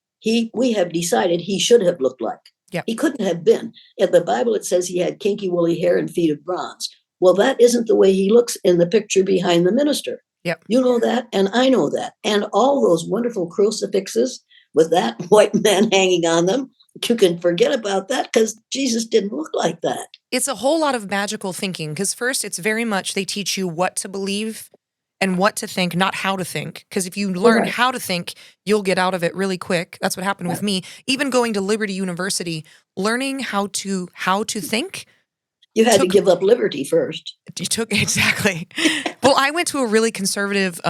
we have decided he should have looked like. yeah, He couldn't have been. In the Bible, it says he had kinky woolly hair and feet of bronze. Well, that isn't the way he looks in the picture behind the minister. yeah. You know that, and I know that. And all those wonderful crucifixes with that white man hanging on them, you can forget about that, because Jesus didn't look like that. It's a whole lot of magical thinking, because first, it's very much they teach you what to believe and what to think, not how to think. Because if you learn Right. how to think, you'll get out of it really quick. That's what happened with me. Even going to Liberty University, learning how to think You had to took give up liberty first. you took exactly. Well, I went to a really conservative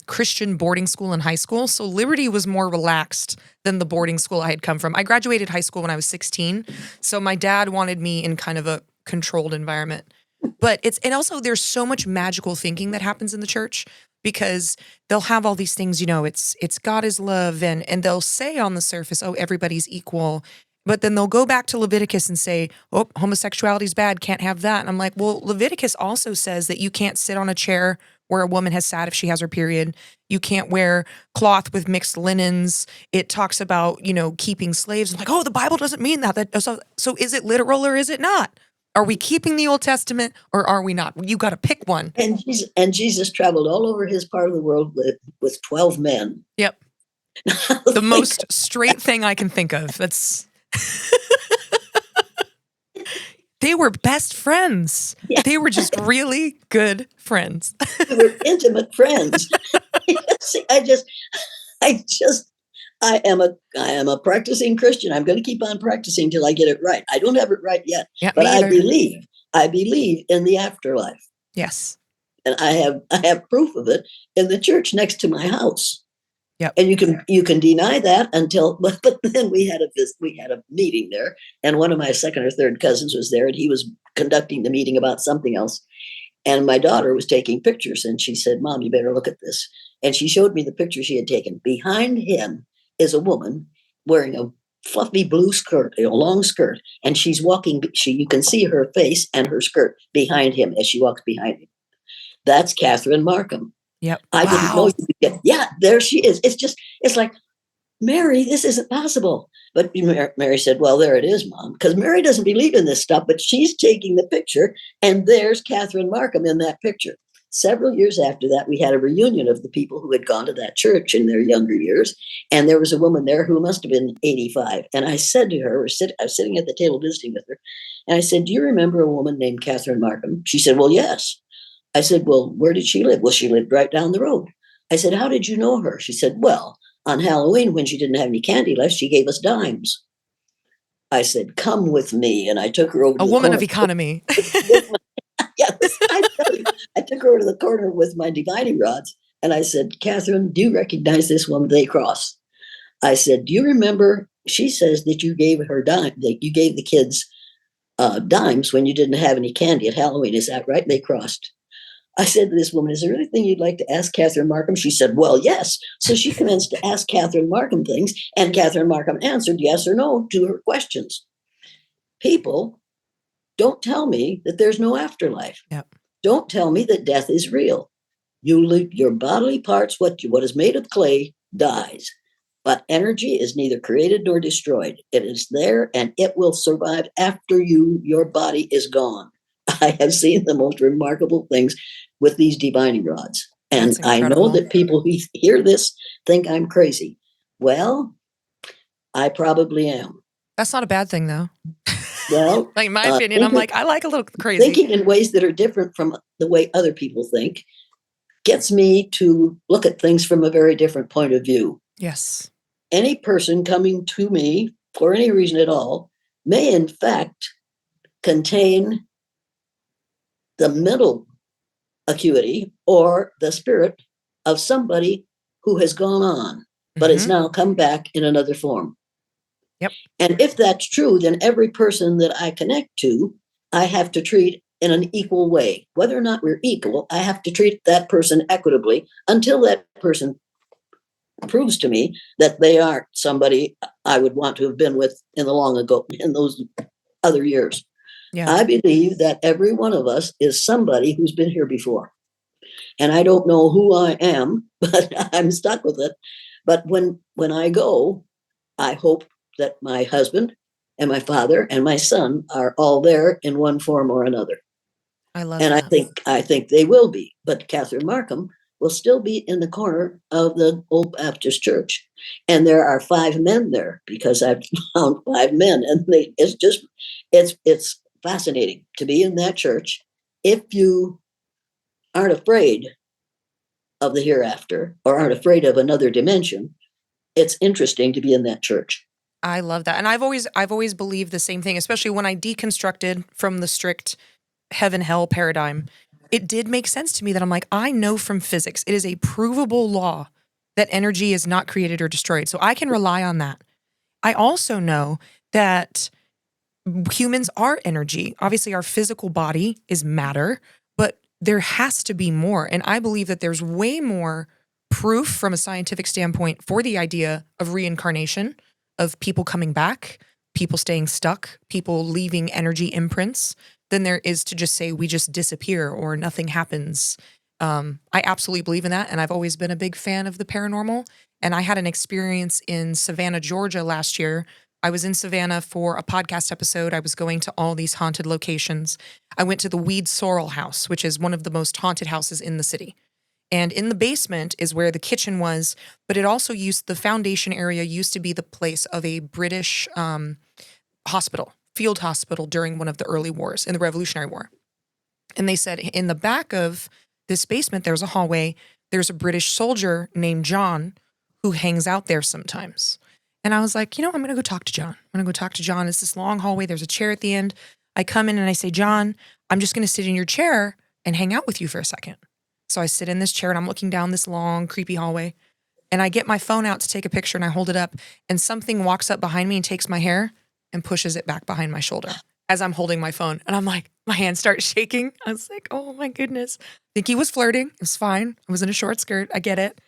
Christian boarding school in high school, so Liberty was more relaxed than the boarding school I had come from. I graduated high school when I was 16, so my dad wanted me in kind of a controlled environment. But and also there's so much magical thinking that happens in the church, because they'll have all these things, it's God is love, and they'll say on the surface, oh, everybody's equal. But then they'll go back to Leviticus and say, oh, homosexuality is bad, can't have that. And I'm like, well, Leviticus also says that you can't sit on a chair where a woman has sat if she has her period. You can't wear cloth with mixed linens. It talks about, keeping slaves. I'm like, oh, the Bible doesn't mean that. So is it literal or is it not? Are we keeping the Old Testament or are we not? You got to pick one. And Jesus traveled all over his part of the world with 12 men. Yep. The most straight thing I can think of. They were best friends. Yeah. They were just really good friends. We were intimate friends. See, I am a practicing Christian. I'm going to keep on practicing till I get it right. I don't have it right yet, Yeah, but me I either. believe in the afterlife, Yes. and I have proof of it in the church next to my house. Yep. And you can deny that but then we had a meeting there, and one of my second or third cousins was there, and he was conducting the meeting about something else. And my daughter was taking pictures, and she said, "Mom, you better look at this." And she showed me the picture she had taken. Behind him is a woman wearing a fluffy blue skirt, a long skirt, and she's walking. You can see her face and her skirt behind him as she walks behind him. That's Catherine Markham. Yep. I didn't know Wow. you could get. Yeah, there she is. It's like, Mary, this isn't possible. But Mary said, "Well, there it is, Mom," because Mary doesn't believe in this stuff, but she's taking the picture, and there's Catherine Markham in that picture. Several years after that, we had a reunion of the people who had gone to that church in their younger years, and there was a woman there who must have been 85. And I said to her, I was sitting at the table visiting with her, and I said, "Do you remember a woman named Catherine Markham?" She said, "Well, yes." I said, "Well, where did she live?" "Well, she lived right down the road." I said, "How did you know her?" She said, "Well, on Halloween, when she didn't have any candy left, she gave us dimes." I said, "Come with me." And I took her over A to the woman corner. of economy. Yes, I tell you, I took her over to the corner with my divining rods. And I said, "Catherine, do you recognize this woman? They cross." I said, "Do you remember? She says that you gave her dime, that you gave the kids dimes when you didn't have any candy at Halloween. Is that right?" They crossed. I said to this woman, "Is there anything you'd like to ask Catherine Markham?" She said, "Well, yes." So she commenced to ask Catherine Markham things, and Catherine Markham answered yes or no to her questions. People, don't tell me that there's no afterlife. Yep. Don't tell me that death is real. Your bodily parts, what is made of clay, dies. But energy is neither created nor destroyed. It is there, and it will survive after your body is gone. I have seen the most remarkable things with these divining rods. And That's I know incredible. that people who hear this think I'm crazy. Well, I probably am. That's not a bad thing, though. Well, Like, in my opinion, I'm like, I like a little crazy. thinking in ways that are different from the way other people think gets me to look at things from a very different point of view. Yes. Any person coming to me for any reason at all may, in fact, contain the mental acuity or the spirit of somebody who has gone on, but has now come back in another form. Yep. And if that's true, then every person that I connect to, I have to treat in an equal way. Whether or not we're equal, I have to treat that person equitably until that person proves to me that they aren't somebody I would want to have been with in the long ago, in those other years. Yeah. I believe that every one of us is somebody who's been here before. And I don't know who I am, but I'm stuck with it. But when I go, I hope that my husband and my father and my son are all there in one form or another. I love And that. I think they will be. But Catherine Markham will still be in the corner of the old Baptist church. And there are 5 men there because I've found 5 men. And it's fascinating to be in that church if you aren't afraid of the hereafter or aren't afraid of another dimension. It's interesting to be in that church. I love that. And I've always believed the same thing, especially when I deconstructed from the strict heaven hell paradigm. It did make sense to me that I'm like, I know from physics, it is a provable law that energy is not created or destroyed. So I can rely on that. I also know that humans are energy. Obviously, our physical body is matter, but there has to be more. And I believe that there's way more proof from a scientific standpoint for the idea of reincarnation, of people coming back, people staying stuck, people leaving energy imprints, than there is to just say we just disappear or nothing happens. I absolutely believe in that. And I've always been a big fan of the paranormal. And I had an experience in Savannah, Georgia last year. I was in Savannah for a podcast episode. I was going to all these haunted locations. I went to the Weed Sorrel House, which is one of the most haunted houses in the city. And in the basement is where the kitchen was, but it also the foundation area used to be the place of a British hospital, field hospital during one of the early wars, in the Revolutionary War. And they said in the back of this basement, there's a hallway. There's a British soldier named John who hangs out there sometimes. And I was like, I'm going to go talk to John. I'm going to go talk to John. It's this long hallway. There's a chair at the end. I come in and I say, John, I'm just going to sit in your chair and hang out with you for a second. So I sit in this chair and I'm looking down this long, creepy hallway. And I get my phone out to take a picture and I hold it up. And something walks up behind me and takes my hair and pushes it back behind my shoulder as I'm holding my phone. And I'm like, my hand starts shaking. I was like, oh my goodness. I think he was flirting. It was fine. I was in a short skirt. I get it.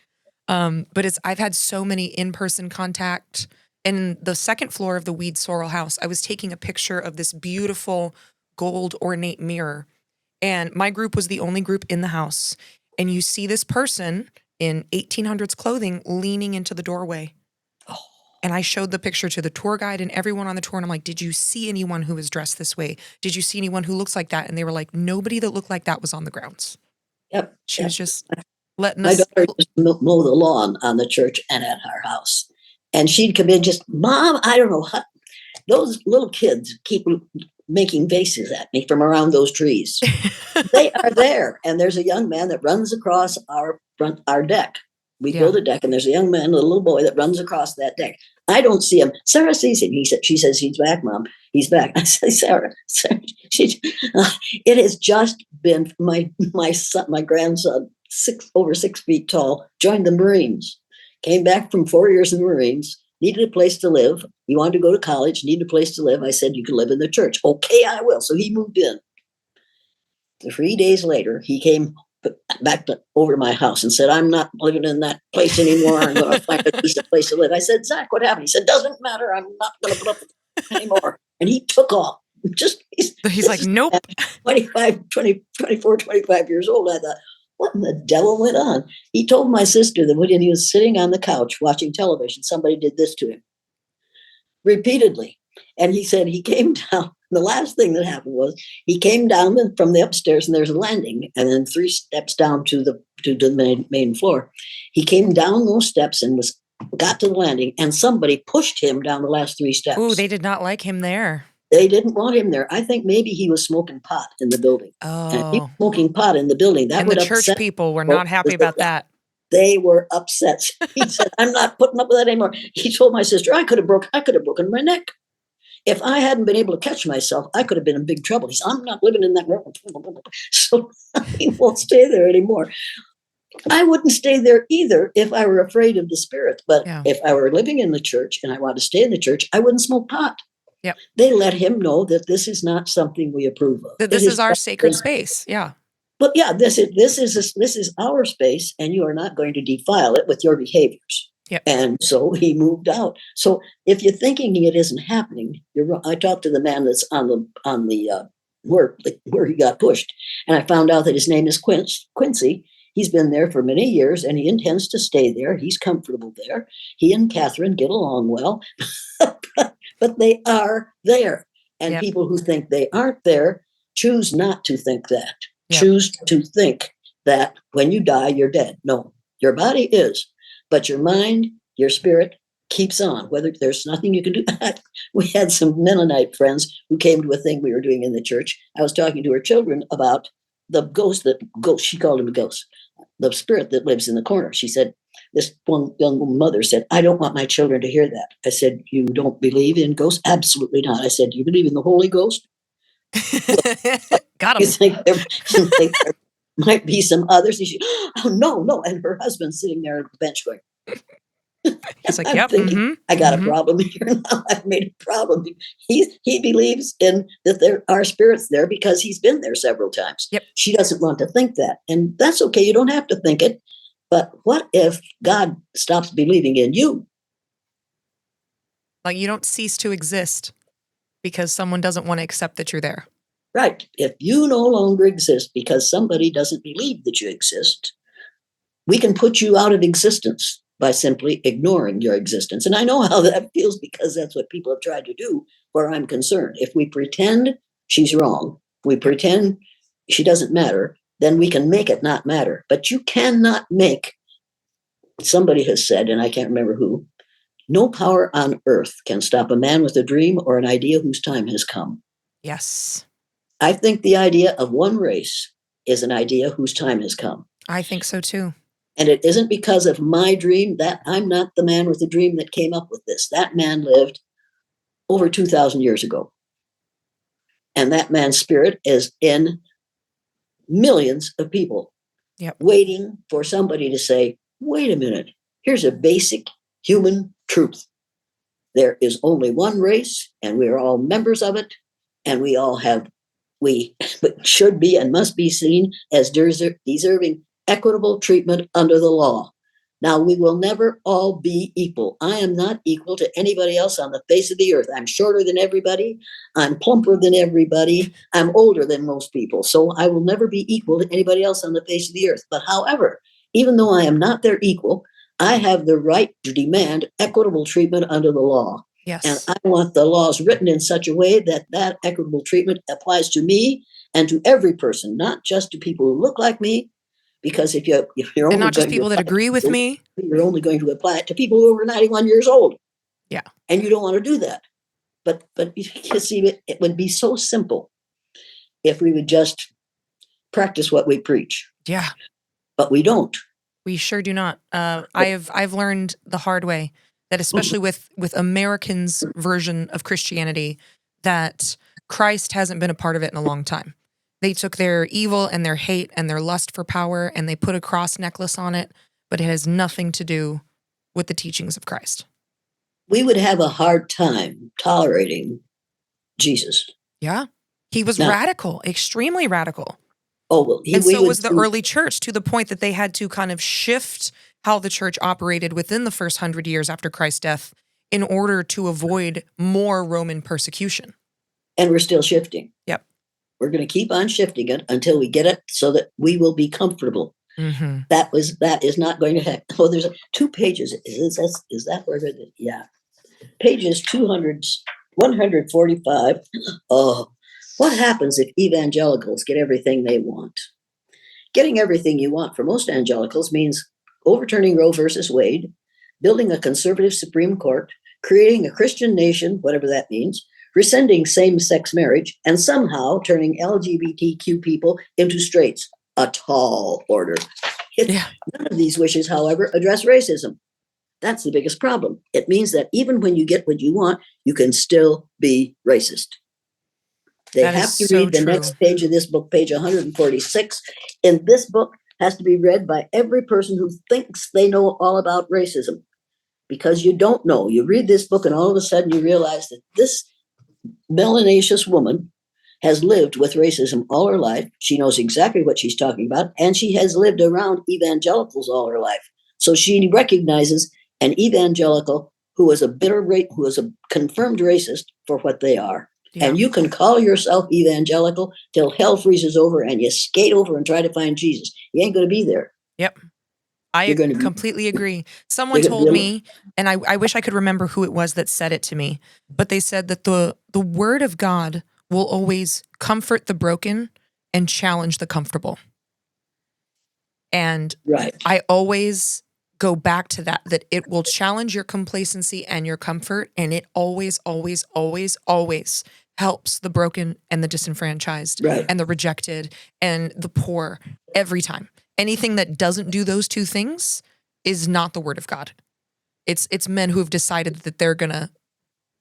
But I've had so many in-person contact. In the second floor of the Weed Sorrel House, I was taking a picture of this beautiful gold ornate mirror. And my group was the only group in the house. And you see this person in 1800s clothing leaning into the doorway. And I showed the picture to the tour guide and everyone on the tour. And I'm like, did you see anyone who was dressed this way? Did you see anyone who looks like that? And they were like, nobody that looked like that was on the grounds. Yep. She was just letting My us. daughter used to mow the lawn on the church and at our house. And she'd come in just, Mom, I don't know how, those little kids keep making faces at me from around those trees. They are there. And there's a young man that runs across our deck. We build a deck and there's a young man, a little boy that runs across that deck. I don't see him. Sarah sees him. She says, he's back, Mom. He's back. I say, Sarah, it has just been my son, my grandson, over 6 feet tall, joined the Marines, came back from 4 years in the Marines, needed a place to live. He wanted to go to college, needed a place to live. I said, you can live in the church. Okay, I will. So he moved in. 3 days later, he came back over to my house and said, I'm not living in that place anymore. I'm going to find a decent place to live. I said, Zach, what happened? He said, doesn't matter. I'm not going to put up with it anymore. And he took off. He's like, nope. 25 years old. I thought, what in the devil went on? He told my sister that when he was sitting on the couch watching television, somebody did this to him repeatedly. And he said he came down. The last thing that happened was he came down from the upstairs and there's a landing and then 3 steps down to the main floor. He came down those steps and got to the landing and somebody pushed him down the last 3 steps. Ooh, they did not like him there. They didn't want him there. I think maybe he was smoking pot in the building. Oh. And if he was smoking pot in the building, that and would the church upset people were not happy about that. They were upset. He said, I'm not putting up with that anymore. He told my sister, I could have broken my neck. If I hadn't been able to catch myself, I could have been in big trouble. He said, I'm not living in that room. So he won't stay there anymore. I wouldn't stay there either if I were afraid of the spirit. But Yeah. if I were living in the church and I wanted to stay in the church, I wouldn't smoke pot. Yep. They let him know that this is not something we approve of. That this is our sacred space. Yeah. But yeah, this is our space, and you are not going to defile it with your behaviors. Yep. And so he moved out. So if you're thinking it isn't happening, you're wrong. I talked to the man that's on the work where he got pushed, and I found out that his name is Quincy. He's been there for many years, and he intends to stay there. He's comfortable there. He and Catherine get along well, but they are there. And Yep. people who think they aren't there choose not to think that. Yep. Choose to think that when you die, you're dead. No, your body is, but your mind, your spirit keeps on. Whether there's nothing you can do. We had some Mennonite friends who came to a thing we were doing in the church. I was talking to her children about the ghost, she called him a ghost, the spirit that lives in the corner. She said, this one young mother said, I don't want my children to hear that. I said, you don't believe in ghosts? Absolutely not. I said, do you believe in the Holy Ghost? Got him. You think there might be some others? She, oh, no. And her husband's sitting there at the bench going, He's like, I'm yep. thinking, I got a problem here now. I've made a problem. He believes in that there are spirits there because he's been there several times. Yep. She doesn't want to think that. And that's okay. You don't have to think it. But what if God stops believing in you? Like you don't cease to exist because someone doesn't want to accept that you're there. Right. If you no longer exist because somebody doesn't believe that you exist, we can put you out of existence by simply ignoring your existence. And I know how that feels because that's what people have tried to do where I'm concerned. If we pretend she's wrong, we pretend she doesn't matter, then we can make it not matter. But you cannot make, somebody has said, and I can't remember who, no power on earth can stop a man with a dream or an idea whose time has come. Yes. I think the idea of one race is an idea whose time has come. I think so too. And it isn't because of my dream that I'm not the man with the dream that came up with this. That man lived over 2,000 years ago. And that man's spirit is in millions of people waiting for somebody to say, wait a minute, here's a basic human truth. There is only one race, and we are all members of it, and we should be and must be seen as deserving equitable treatment under the law. Now, we will never all be equal. I am not equal to anybody else on the face of the earth. I'm shorter than everybody. I'm plumper than everybody. I'm older than most people. So I will never be equal to anybody else on the face of the earth. But however, even though I am not their equal, I have the right to demand equitable treatment under the law. Yes. And I want the laws written in such a way that that equitable treatment applies to me and to every person, not just to people who look like me. Because if you're only and not just going people to that agree with me, you're only going to apply it to people who are over 91 years old. Yeah. And you don't want to do that. But you see, it would be so simple if we would just practice what we preach. Yeah. But we don't. We sure do not. I've learned the hard way that especially with Americans' version of Christianity, that Christ hasn't been a part of it in a long time. They took their evil and their hate and their lust for power and they put a cross necklace on it, but it has nothing to do with the teachings of Christ. We would have a hard time tolerating Jesus. Yeah. He was radical, extremely radical. Oh, well, and so was the early church, to the point that they had to kind of shift how the church operated within the first 100 years after Christ's death in order to avoid more Roman persecution. And we're still shifting. Yep. We're going to keep on shifting it until we get it so that we will be comfortable. Mm-hmm. That is not going to happen. Oh, there's 2 pages. Is that where it is? Yeah. Pages 145. Oh, what happens if evangelicals get everything they want? Getting everything you want for most evangelicals means overturning Roe versus Wade, building a conservative Supreme Court, creating a Christian nation, whatever that means, rescinding same-sex marriage, and somehow turning LGBTQ people into straights. A tall order. None of these wishes, however, address racism. That's the biggest problem. It means that even when you get what you want, you can still be racist. They That is have to so read the true. next page of this book, page 146. And this book has to be read by every person who thinks they know all about racism, because you don't know. You read this book and all of a sudden you realize that this melanaceous woman has lived with racism all her life. She knows exactly what she's talking about, and she has lived around evangelicals all her life. So she recognizes an evangelical who was who was a confirmed racist for what they are. Yeah. And you can call yourself evangelical till hell freezes over and you skate over and try to find Jesus. You ain't going to be there. Yep. I You're going to completely agree. Someone told me, and I wish I could remember who it was that said it to me, but they said that the word of God will always comfort the broken and challenge the comfortable. And right. I always go back to that it will challenge your complacency and your comfort, and it always, always, always, always helps the broken and the disenfranchised right. and the rejected and the poor every time. Anything that doesn't do those two things is not the word of God. It's men who have decided that they're going to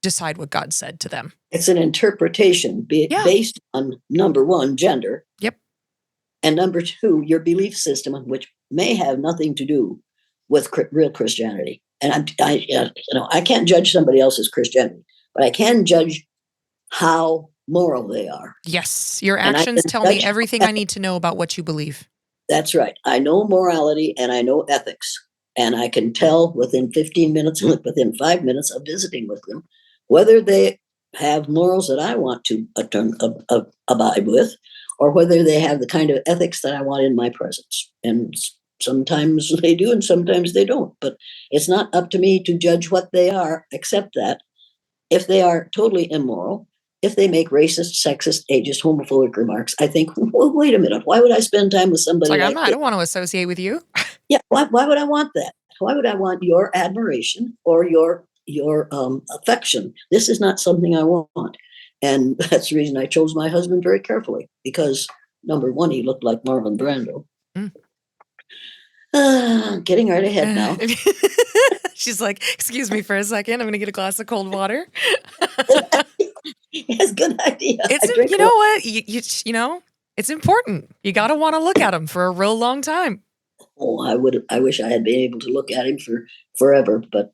decide what God said to them. It's an interpretation based on, number one, gender. Yep. And number two, your belief system, which may have nothing to do with real Christianity. And I can't judge somebody else's Christianity, but I can judge how moral they are. Yes, your actions tell me everything I need to know about what you believe. That's right. I know morality and I know ethics. And I can tell within 15 minutes, within 5 minutes of visiting with them, whether they have morals that I want to abide with, or whether they have the kind of ethics that I want in my presence. And sometimes they do and sometimes they don't. But it's not up to me to judge what they are, except that if they are totally immoral, if they make racist, sexist, ageist, homophobic remarks, I think, well, wait a minute. Why would I spend time with somebody like I don't want to associate with you. Yeah. Why would I want that? Why would I want your admiration or your affection? This is not something I want. And that's the reason I chose my husband very carefully, because number one, he looked like Marlon Brando. Getting right ahead now. She's like, excuse me for a second. I'm going to get a glass of cold water. Yes, good idea. You know what? You know, it's important. You got to want to look at him for a real long time. Oh, I wish I had been able to look at him for forever, but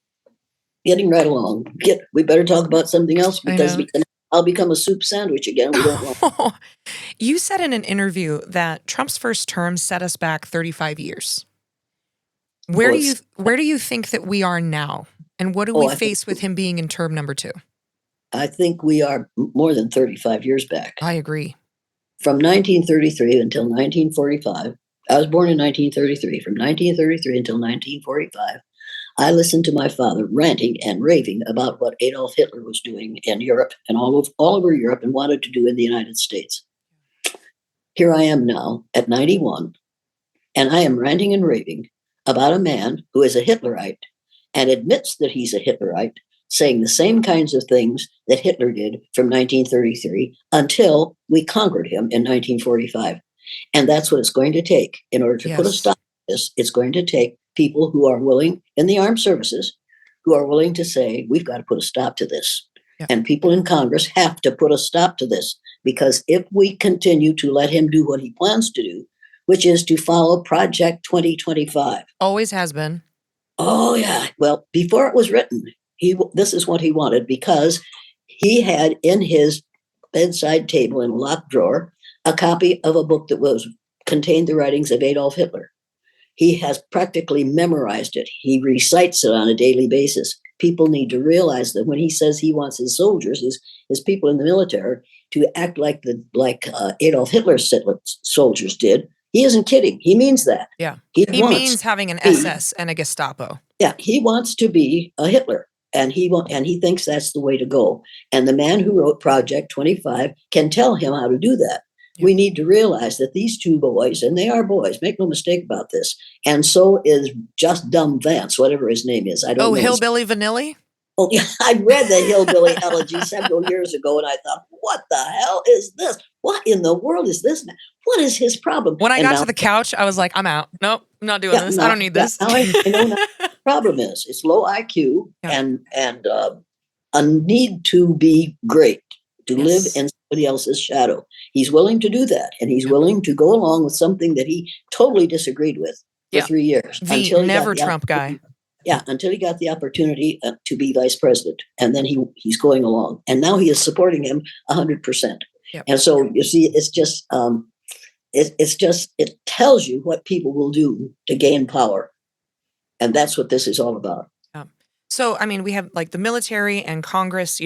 getting right along. We better talk about something else, because I'll become a soup sandwich again. We don't want. You said in an interview that Trump's first term set us back 35 years. Where do you think that we are now? And what do we face with him being in term number 2? I think we are more than 35 years back. I agree. From 1933 until 1945, I was born in 1933. From 1933 until 1945, I listened to my father ranting and raving about what Adolf Hitler was doing in Europe and all over Europe and wanted to do in the United States. Here I am now at 91, and I am ranting and raving about a man who is a Hitlerite and admits that he's a Hitlerite, saying the same kinds of things that Hitler did from 1933 until we conquered him in 1945. And that's what it's going to take in order to put a stop to this. It's going to take people who are willing in the armed services, who are willing to say, we've got to put a stop to this. Yeah. And people in Congress have to put a stop to this, because if we continue to let him do what he plans to do, which is to follow Project 2025. Always has been. Oh, yeah. Well, before it was written, this is what he wanted, because he had in his bedside table in a locked drawer a copy of a book that contained the writings of Adolf Hitler. He has practically memorized it. He recites it on a daily basis. People need to realize that when he says he wants his soldiers, his people in the military, to act like Adolf Hitler's soldiers did, he isn't kidding. He means that. Yeah. He means having an SS and a Gestapo. Yeah, he wants to be a Hitler, and he thinks that's the way to go. And the man who wrote Project 25 can tell him how to do that. We need to realize that these two boys, and they are boys, make no mistake about this, and so is Just Dumb Vance, whatever his name is. I don't know. Hillbilly Vanilli? Oh, yeah, I read the Hillbilly Elegy several years ago, and I thought, what the hell is this? What in the world is this man? What is his problem? When I got to the couch, I was like, I'm out. Nope, I'm not doing this. I don't need this. I know now. problem is it's low IQ Yeah. and a need to be great, to live Yes. in somebody else's shadow. He's willing to do that, and he's Yep. willing to go along with something that he totally disagreed with for Yeah. 3 years The until he got never the Trump guy. yeah, until he got the opportunity to be vice president, and then he's going along, and now he is supporting him 100%. Yep. And so you see, it's just it tells you what people will do to gain power, and that's what this is all about. So, I mean, we have like the military and Congress,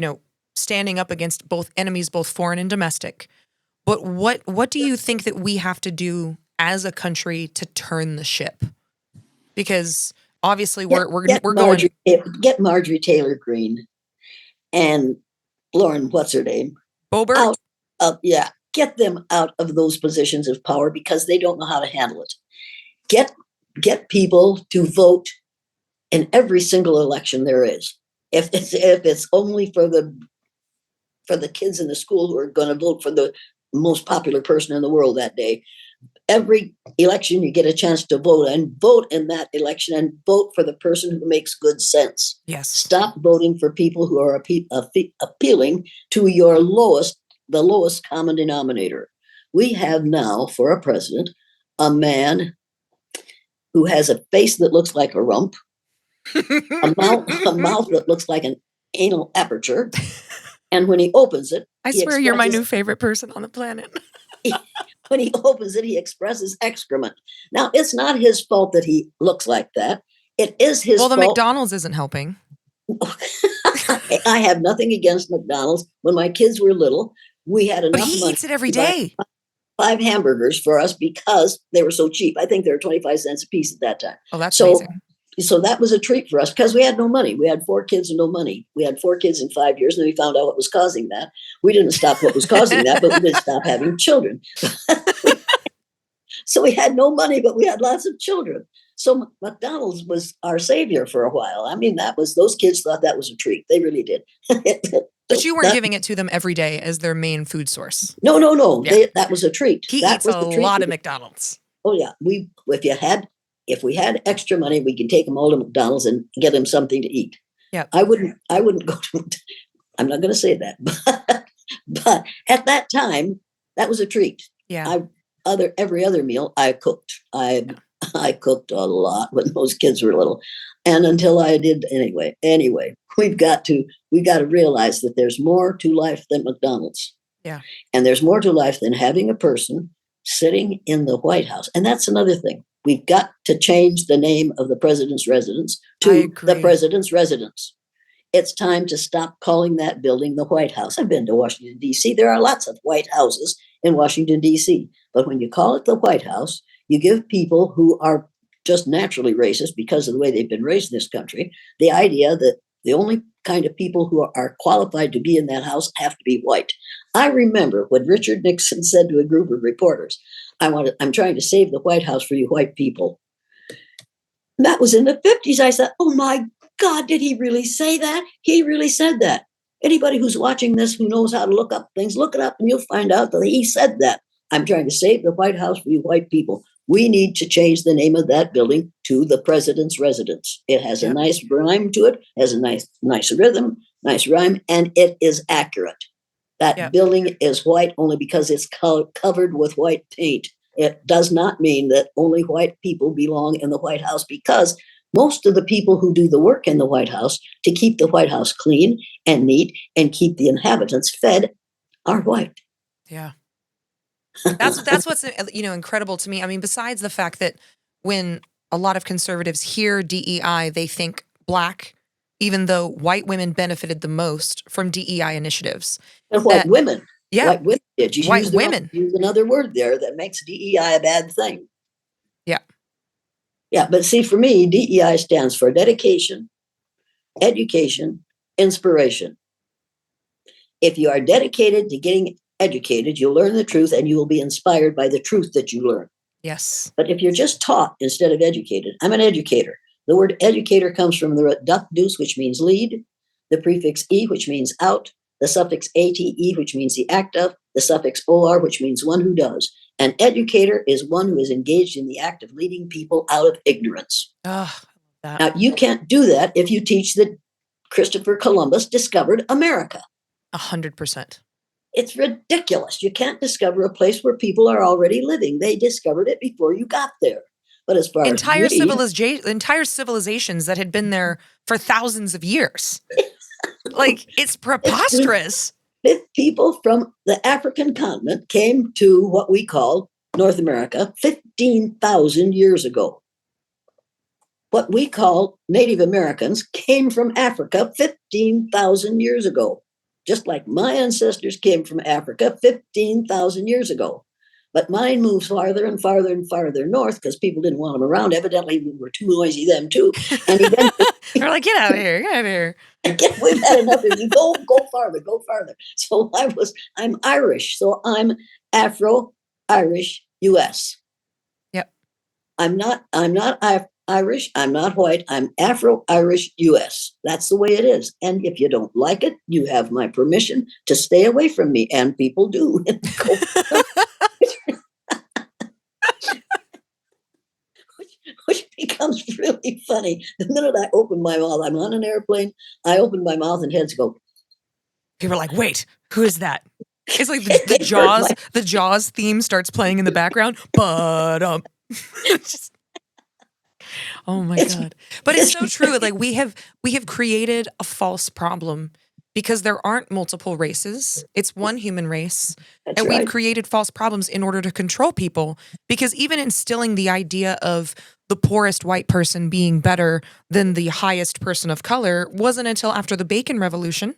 standing up against both enemies, both foreign and domestic. But what do you think that we have to do as a country to turn the ship? Because obviously we're going. Get Marjorie Taylor Greene and Lauren, what's her name, Boebert? out of get them out of those positions of power because they don't know how to handle it. Get people to vote in every single election there is. If it's only for the kids in the school who are going to vote for the most popular person in the world that day, every election you get a chance to vote in that election and vote for the person who makes good sense. Yes. Stop voting for people who are appealing to the lowest common denominator. We have now for a president a man who has a face that looks like a rump, a mouth that looks like an anal aperture, and when he opens it, I swear you're my new favorite person on the planet. When he opens it, he expresses excrement. Now, it's not his fault that he looks like that. It is his fault. Well, the McDonald's isn't helping. I have nothing against McDonald's. When my kids were little, we had enough money. But he eats it every day. 5 hamburgers for us because they were so cheap. I think they were 25 cents a piece at that time. Oh, that's amazing. So that was a treat for us because we had no money. We had 4 kids and no money. We had 4 kids in 5 years, and then we found out what was causing that. We didn't stop what was causing that, but we did stop having children. So we had no money, but we had lots of children. So McDonald's was our savior for a while. I mean, those kids thought that was a treat. They really did. But you weren't giving it to them every day as their main food source. No. Yeah. That was a treat. He eats a lot of McDonald's. Oh yeah, if we had extra money, we could take them all to McDonald's and get them something to eat. Yeah, I wouldn't go to. I'm not going to say that, but at that time, that was a treat. Yeah. Every other meal I cooked. I cooked a lot when those kids were little, and until I did anyway. Anyway, we got to realize that there's more to life than McDonald's. Yeah, and there's more to life than having a person sitting in the White House. And that's another thing. We've got to change the name of the president's residence to the president's residence. It's time to stop calling that building the White House. I've been to Washington, D.C. There are lots of White Houses in Washington, D.C. But when you call it the White House, you give people who are just naturally racist because of the way they've been raised in this country the idea that the only kind of people who are qualified to be in that house have to be white. I remember when Richard Nixon said to a group of reporters, I'm trying to save the White House for you white people. And that was in the 50s. I said, oh my God, did he really say that? He really said that. Anybody who's watching this who knows how to look up things, look it up and you'll find out that he said that. I'm trying to save the White House for you white people. We need to change the name of that building to the president's residence. It has a nice rhyme to it, has a nice rhythm, nice rhyme, and it is accurate. That building is white only because it's covered with white paint. It does not mean that only white people belong in the White House because most of the people who do the work in the White House to keep the White House clean and neat and keep the inhabitants fed are white. Yeah. That's what's incredible to me. I mean, besides the fact that when a lot of conservatives hear DEI, they think Black, even though white women benefited the most from DEI initiatives. And white women. Yeah. White women did. You white women. Use another word there that makes DEI a bad thing. Yeah. Yeah, but see, for me, DEI stands for dedication, education, inspiration. If you are dedicated to getting educated, you'll learn the truth and you will be inspired by the truth that you learn. Yes. But if you're just taught instead of educated, I'm an educator. The word educator comes from the root duc dus, which means lead, the prefix e, which means out, the suffix ate, which means the act of, the suffix or, which means one who does. An educator is one who is engaged in the act of leading people out of ignorance. Oh, Now, you can't do that if you teach that Christopher Columbus discovered America. 100%. It's ridiculous. You can't discover a place where people are already living. They discovered it before you got there. But as far entire as entire civilizations that had been there for thousands of years. Like, it's preposterous. People from the African continent came to what we call North America 15,000 years ago. What we call Native Americans came from Africa 15,000 years ago, just like my ancestors came from Africa 15,000 years ago. But mine moves farther and farther and farther north because people didn't want them around. Evidently, we were too noisy, them too. And eventually, they're like, get out of here, get out of here. We've had enough of you. Go farther, go farther. So I'm Irish. So I'm Afro-Irish US. Yep. I'm not Irish. I'm not white. I'm Afro-Irish US. That's the way it is. And if you don't like it, you have my permission to stay away from me. And people do. Which becomes really funny. The minute I open my mouth, I'm on an airplane, I open my mouth and heads go. People are like, wait, who is that? It's like the Jaws theme starts playing in the background. But oh my God. But it's so true. Like we have created a false problem because there aren't multiple races. It's one human race. That's and right. We've created false problems in order to control people, because even instilling the idea of the poorest white person being better than the highest person of color wasn't until after the Bacon Revolution,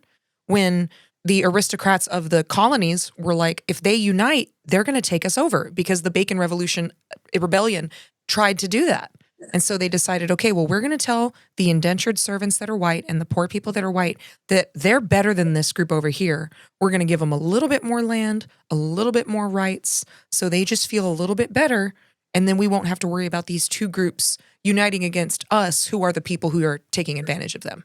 when the aristocrats of the colonies were like, if they unite, they're going to take us over, because the Bacon Rebellion tried to do that. And so they decided, okay, well, we're going to tell the indentured servants that are white and the poor people that are white that they're better than this group over here. We're going to give them a little bit more land, a little bit more rights, so they just feel a little bit better. And then we won't have to worry about these two groups uniting against us, who are the people who are taking advantage of them.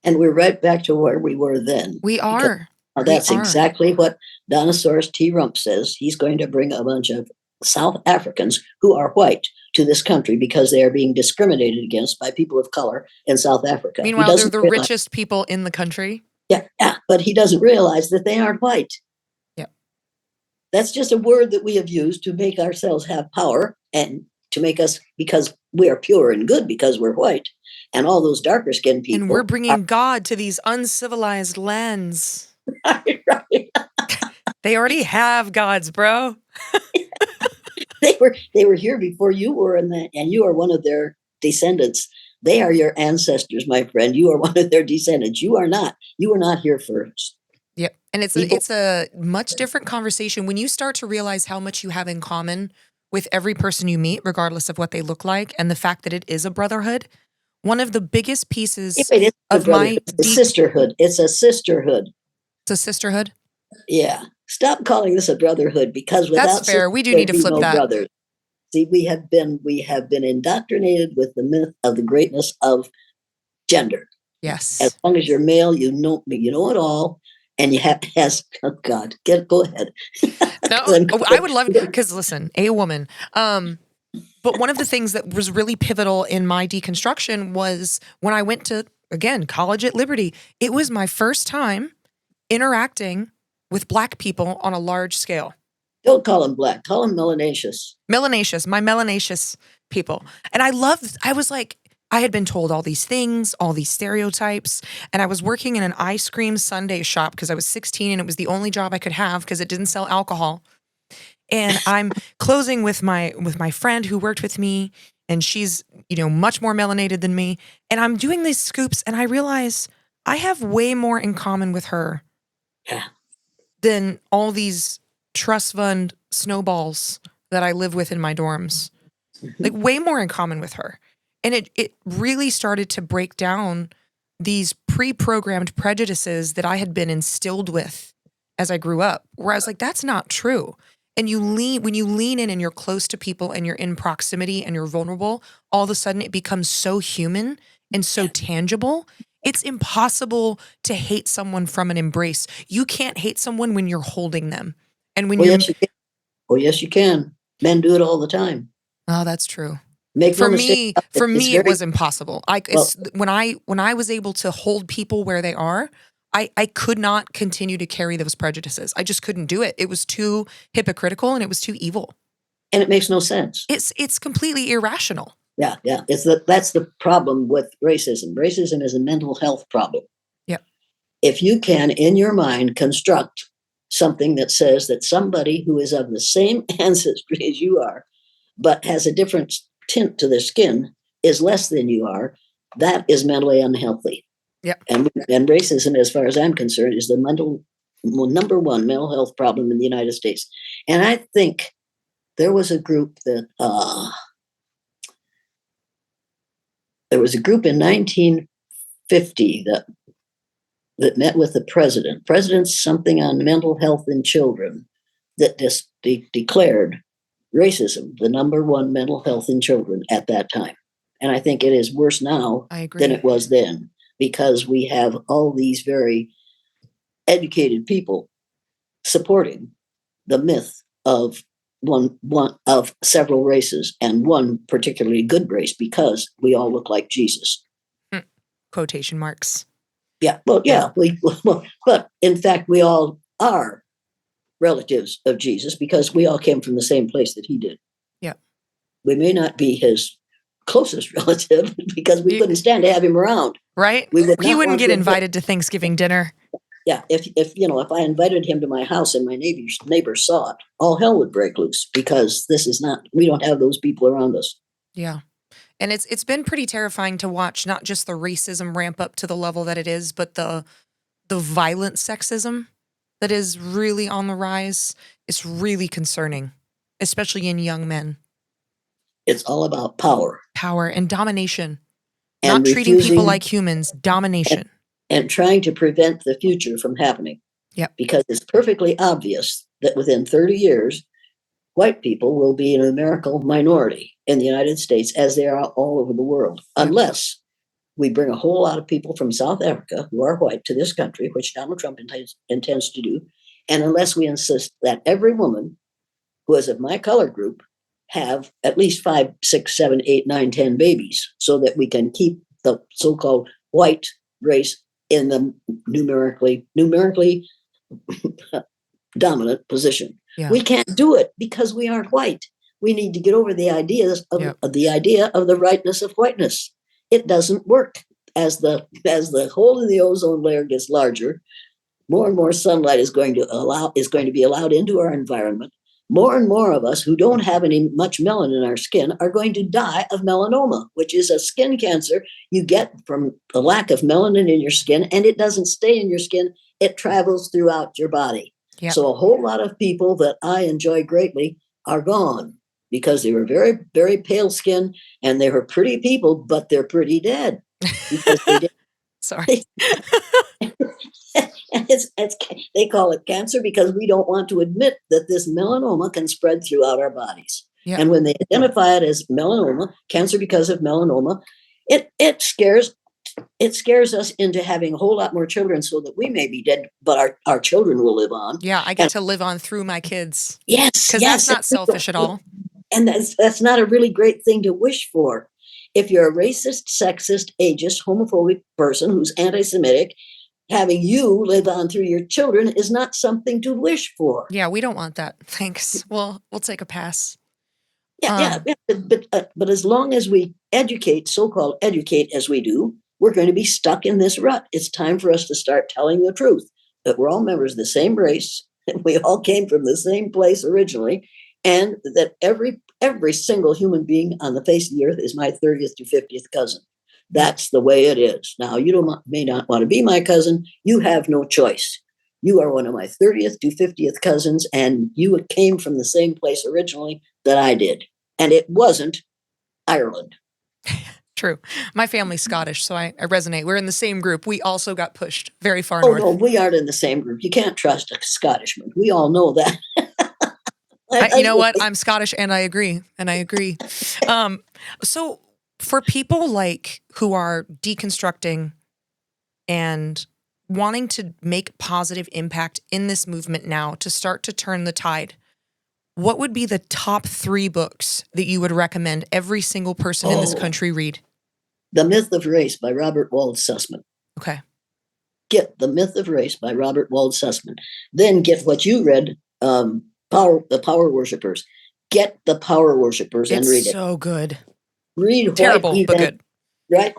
And we're right back to where we were then. We are. That's exactly what Donosaurus T. Rump says. He's going to bring a bunch of South Africans who are white to this country because they are being discriminated against by people of color in South Africa. Meanwhile, they're the richest people in the country. Yeah, but he doesn't realize that they aren't white. Yeah. That's just a word that we have used to make ourselves have power and to make us, because we are pure and good because we're white. And all those darker skinned people. And we're bringing God to these uncivilized lands. Right. They already have gods, bro. They were here before you were, and you are one of their descendants. They are your ancestors, my friend. You are one of their descendants. You are not. You were not here first. Yep. And it's a much different conversation when you start to realize how much you have in common with every person you meet, regardless of what they look like, and the fact that it is a brotherhood. One of the biggest pieces of my sisterhood. It's a sisterhood. It's a sisterhood. Yeah. Stop calling this a brotherhood, because without that's fair. We do need to flip that. Brothers. See, we have been indoctrinated with the myth of the greatness of gender. Yes. As long as you're male, you know it all, and you have oh God, go ahead. No, I would love, because listen, a woman. But one of the things that was really pivotal in my deconstruction was when I went to, again, college at Liberty. It was my first time interacting with Black people on a large scale. Don't call them Black. Call them melanaceous. Melanaceous, my melanaceous people. And I was like, I had been told all these things, all these stereotypes, and I was working in an ice cream sundae shop because I was 16 and it was the only job I could have because it didn't sell alcohol. And I'm closing with my friend who worked with me, and she's, much more melanated than me. And I'm doing these scoops, and I realize I have way more in common with her than all these trust fund snowballs that I live with in my dorms. Like, way more in common with her. And it really started to break down these pre-programmed prejudices that I had been instilled with as I grew up, where I was like, that's not true. And when you lean in and you're close to people and you're in proximity and you're vulnerable, all of a sudden it becomes so human and so tangible. It's impossible to hate someone from an embrace. You can't hate someone when you're holding them. And when yes, you can. Oh, yes, you can. Men do it all the time. Oh, that's true. Make no For mistake me, about it, for it's me, it very was impossible. well, When I was able to hold people where they are, I could not continue to carry those prejudices. I just couldn't do it. It was too hypocritical and it was too evil. and it makes no sense. It's completely irrational. Yeah, yeah. That's the problem with racism. Racism is a mental health problem. Yeah. If you can, in your mind, construct something that says that somebody who is of the same ancestry as you are, but has a different tint to their skin, is less than you are, that is mentally unhealthy. Yeah. And racism, as far as I'm concerned, is the number one mental health problem in the United States. And I think there was a group that there was a group in 1950 that met with the president's something on mental health in children, that declared racism the number one mental health in children at that time. And I think it is worse now I agree. than it was then, because we have all these very educated people supporting the myth of one of several races and one particularly good race because we all look like Jesus. Quotation marks. Yeah, well, yeah, but in fact, we all are relatives of Jesus because we all came from the same place that he did. Yeah. We may not be his closest relative because we couldn't stand to have him around. Right? He wouldn't get invited to Thanksgiving dinner. Yeah, if I invited him to my house and my neighbors saw it, all hell would break loose because we don't have those people around us. Yeah. And it's been pretty terrifying to watch not just the racism ramp up to the level that it is, but the violent sexism that is really on the rise. It's really concerning, especially in young men. It's all about power. Power and domination. And not treating people like humans, domination. And trying to prevent the future from happening. Yep. Because it's perfectly obvious that within 30 years, white people will be a numerical minority in the United States as they are all over the world, unless we bring a whole lot of people from South Africa who are white to this country, which Donald Trump intends to do, and unless we insist that every woman who is of my color group have at least 5, 6, 7, 8, 9, 10 babies so that we can keep the so-called white race in the numerically dominant position. Yeah. We can't do it because we aren't white. We need to get over the idea of the rightness of whiteness. It doesn't work. As the hole in the ozone layer gets larger, more and more sunlight is going to be allowed into our environment. More and more of us who don't have much melanin in our skin are going to die of melanoma, which is a skin cancer you get from the lack of melanin in your skin, and it doesn't stay in your skin. It travels throughout your body. Yep. So a whole lot of people that I enjoy greatly are gone because they were very, very pale skin and they were pretty people, but they're pretty dead. Because they did. Sorry. They call it cancer because we don't want to admit that this melanoma can spread throughout our bodies. Yep. And when they identify it as melanoma, cancer because of melanoma, it scares us into having a whole lot more children so that we may be dead, but our children will live on. Yeah, I get to live on through my kids. Yes. Because that's not selfish at all. And that's not a really great thing to wish for. If you're a racist, sexist, ageist, homophobic person who's anti-Semitic, having you live on through your children is not something to wish for. Yeah, we don't want that. Thanks. We'll take a pass. Yeah. But as long as we so-called educate as we do, we're going to be stuck in this rut. It's time for us to start telling the truth, that we're all members of the same race, that we all came from the same place originally, and that every single human being on the face of the earth is my 30th to 50th cousin. That's the way it is. Now, you may not want to be my cousin. You have no choice. You are one of my 30th to 50th cousins, and you came from the same place originally that I did. And it wasn't Ireland. True. My family's Scottish, so I resonate. We're in the same group. We also got pushed very far north. Oh, no, we aren't in the same group. You can't trust a Scottishman. We all know that. You know what? I'm Scottish, and I agree. So for people who are deconstructing and wanting to make positive impact in this movement now to start to turn the tide, what would be the top 3 books that you would recommend every single person in this country read? The Myth of Race by Robert Wald Sussman. Okay. Get The Myth of Race by Robert Wald Sussman. Then get what you read, the Power Worshippers. Get The Power Worshippers and read it. It's so good. Read Terrible, but good. Right?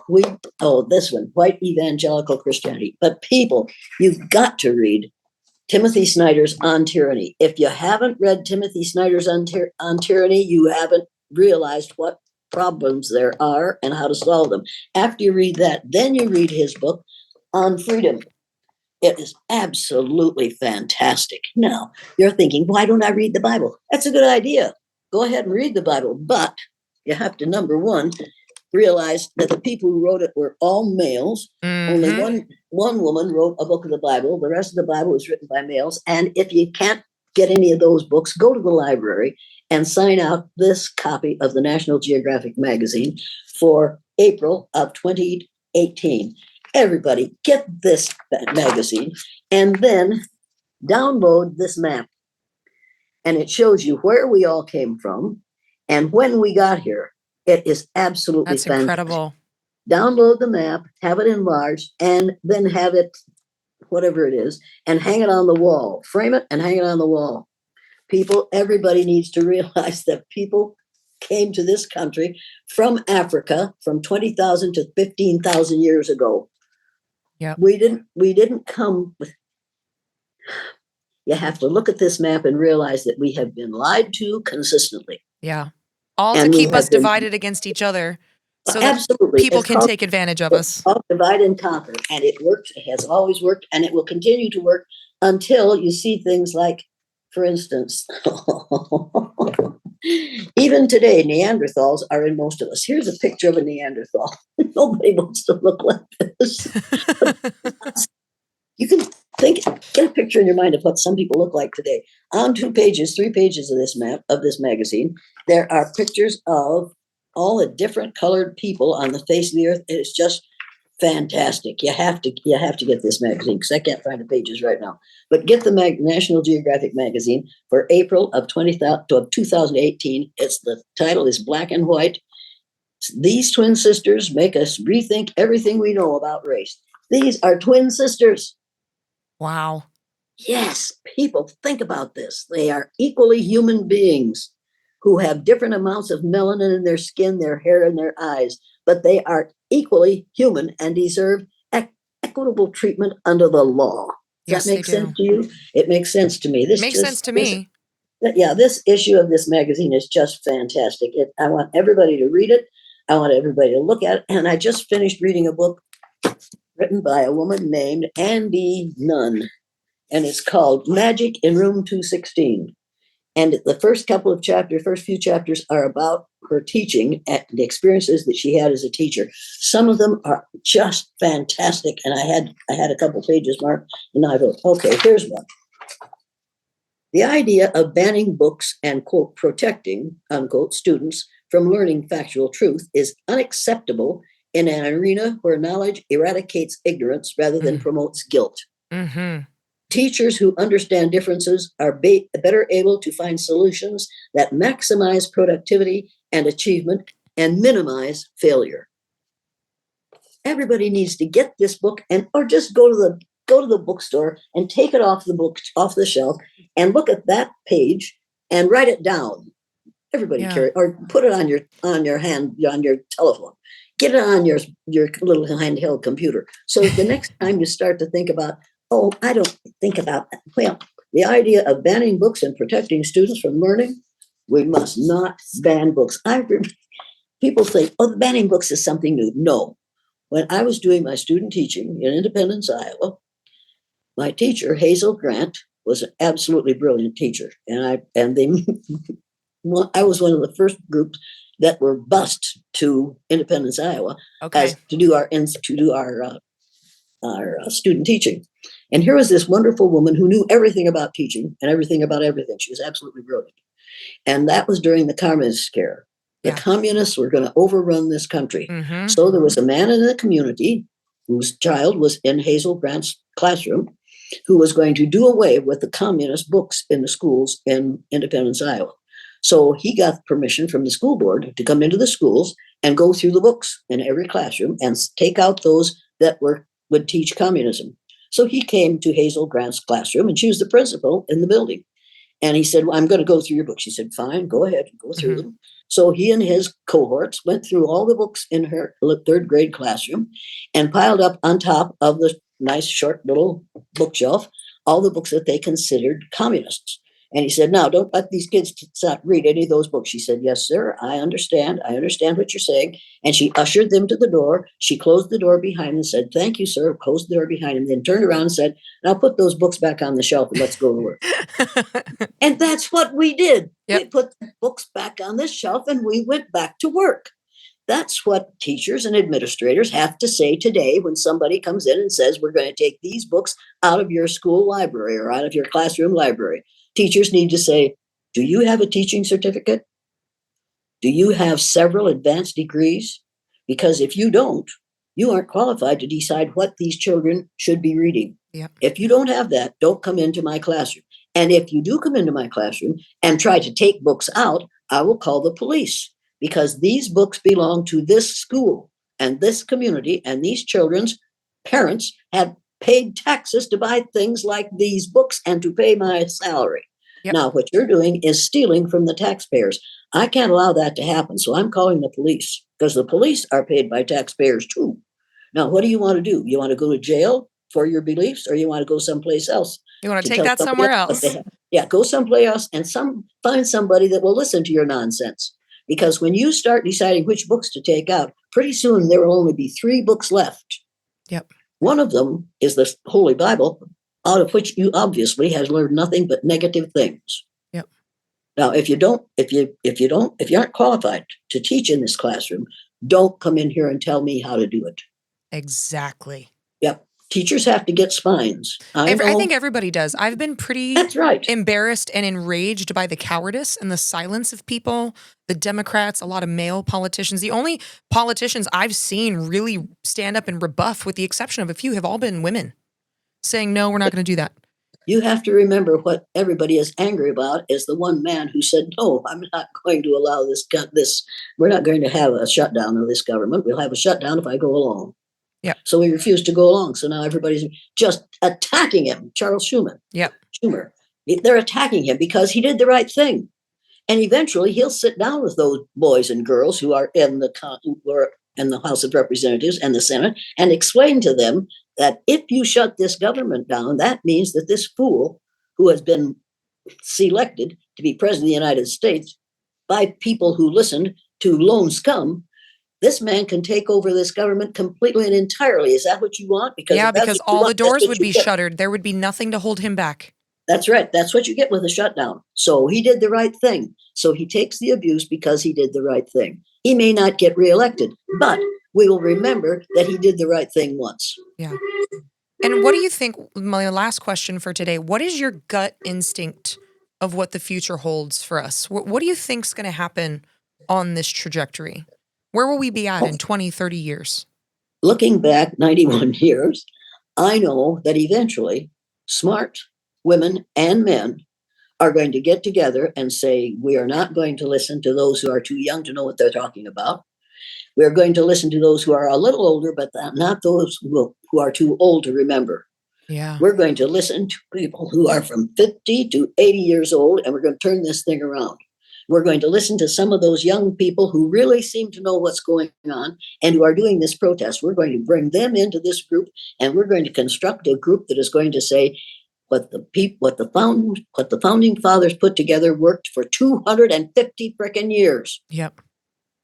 This one, White Evangelical Christianity. But people, you've got to read Timothy Snyder's On Tyranny. If you haven't read Timothy Snyder's On Tyranny, you haven't realized what problems there are and how to solve them. After you read that, then you read his book on freedom. It is absolutely fantastic. Now, you're thinking, why don't I read the Bible? That's a good idea. Go ahead and read the Bible. But you have to, number one, realize that the people who wrote it were all males. Only one woman wrote a book of the Bible. The rest of the Bible was written by males. And if you can't get any of those books, go to the library and sign out this copy of the National Geographic magazine for April of 2018. Everybody get this magazine and then download this map. And it shows you where we all came from and when we got here. It is absolutely fantastic. Incredible. Download the map, have it enlarged, and then have it, whatever it is, and hang it on the wall. Frame it and hang it on the wall. People, everybody needs to realize that people came to this country from Africa from 20,000 to 15,000 years ago. Yeah. We didn't come with. You have to look at this map and realize that we have been lied to consistently. Yeah. All to keep us divided against each other so that people can take advantage of us. Divide and conquer. And it works. It has always worked. And it will continue to work until you see things like, for instance, even today, Neanderthals are in most of us. Here's a picture of a Neanderthal. Nobody wants to look like this. You can get a picture in your mind of what some people look like today. On 3 pages of this map, of this magazine, there are pictures of all the different colored people on the face of the earth. It's just fantastic. You have to get this magazine because I can't find the pages right now. But get the National Geographic magazine for April of 2018. The title is Black and White. These twin sisters make us rethink everything we know about race. These are twin sisters. Wow. Yes, people, think about this. They are equally human beings who have different amounts of melanin in their skin, their hair, and their eyes, but they are equally human and deserve equitable treatment under the law. Does that make sense to you? It makes sense to me. This makes sense to me. This issue of this magazine is just fantastic. I want everybody to read it. I want everybody to look at it. And I just finished reading a book written by a woman named Andy Nunn, and it's called Magic in Room 216. And the first few chapters are about her teaching and the experiences that she had as a teacher. Some of them are just fantastic. And I had a couple pages marked, and I wrote, okay, here's one. The idea of banning books and, quote, protecting, unquote, students from learning factual truth is unacceptable in an arena where knowledge eradicates ignorance rather than promotes guilt. Mm-hmm. Teachers who understand differences are better able to find solutions that maximize productivity and achievement and minimize failure. Everybody needs to get this book or just go to the bookstore and take it off the shelf and look at that page and write it down. Everybody carry or put it on your hand, on your telephone. Get it on your little handheld computer. So the next time you start to think about, I don't think about that. Well, the idea of banning books and protecting students from learning, we must not ban books. People think, banning books is something new. No. When I was doing my student teaching in Independence, Iowa, my teacher, Hazel Grant, was an absolutely brilliant teacher. I was one of the first groups that were bused to Independence, Iowa, to do our student teaching. And here was this wonderful woman who knew everything about teaching and everything about everything. She was absolutely brilliant. And that was during the communist scare. The communists were going to overrun this country. Mm-hmm. So there was a man in the community whose child was in Hazel Grant's classroom. who was going to do away with the communist books in the schools in Independence, Iowa. So he got permission from the school board to come into the schools and go through the books in every classroom and take out those that would teach communism. So he came to Hazel Grant's classroom, and she was the principal in the building. And he said, well, I'm going to go through your books. She said, fine, go ahead and go through them. So he and his cohorts went through all the books in her third grade classroom and piled up on top of the nice short little bookshelf all the books that they considered communists. And he said, now, don't let these kids not read any of those books. She said, yes, sir, I understand. I understand what you're saying. And she ushered them to the door. She closed the door behind them and said, thank you, sir. Closed the door behind him, then turned around and said, now put those books back on the shelf and let's go to work. And that's what we did. Yep. We put the books back on the shelf and we went back to work. That's what teachers and administrators have to say today when somebody comes in and says, we're going to take these books out of your school library or out of your classroom library. Teachers need to say, do you have a teaching certificate? Do you have several advanced degrees? Because if you don't, you aren't qualified to decide what these children should be reading. Yep. If you don't have that, don't come into my classroom. And if you do come into my classroom and try to take books out, I will call the police, because these books belong to this school and this community, and these children's parents have paid taxes to buy things like these books and to pay my salary. Yep. Now, what you're doing is stealing from the taxpayers. I can't allow that to happen, so I'm calling the police, because the police are paid by taxpayers too. Now, what do you want to do? You want to go to jail for your beliefs, or you want to go someplace else? You want to take that somewhere else? Yeah, go someplace else and find somebody that will listen to your nonsense. Because when you start deciding which books to take out, pretty soon there will only be 3 books left. Yep. One of them is the Holy Bible, out of which you obviously has learned nothing but negative things. Yep. Now, if you aren't qualified to teach in this classroom, don't come in here and tell me how to do it. Exactly. Yep. Teachers have to get spines. I think everybody does. I've been pretty That's right. embarrassed and enraged by the cowardice and the silence of people, the Democrats, a lot of male politicians. The only politicians I've seen really stand up and rebuff, with the exception of a few, have all been women saying, no, we're not going to do that. You have to remember what everybody is angry about is the one man who said, no, I'm not going to allow this. We're not going to have a shutdown of this government. We'll have a shutdown if I go along. Yeah. So he refused to go along. So now everybody's just attacking him. Charles Schumer. Yep. Schumer. They're attacking him because he did the right thing. And eventually he'll sit down with those boys and girls who are in the House of Representatives and the Senate and explain to them that if you shut this government down, that means that this fool who has been selected to be president of the United States by people who listened to lone scum, this man can take over this government completely and entirely. Is that what you want? Because all the doors would be shuttered. There would be nothing to hold him back. That's right. That's what you get with a shutdown. So he did the right thing. So he takes the abuse because he did the right thing. He may not get reelected, but we will remember that he did the right thing once. Yeah. And what do you think, my last question for today, what is your gut instinct of what the future holds for us? What do you think is going to happen on this trajectory? Where will we be at in 20, 30 years? Looking back 91 years, I know that eventually smart women and men are going to get together and say, we are not going to listen to those who are too young to know what they're talking about. We're going to listen to those who are a little older, but not those who are too old to remember. Yeah. We're going to listen to people who are from 50 to 80 years old, and we're going to turn this thing around. We're going to listen to some of those young people who really seem to know what's going on and who are doing this protest. We're going to bring them into this group, and we're going to construct a group that is going to say what the founding fathers put together worked for 250 frickin' years. Yep.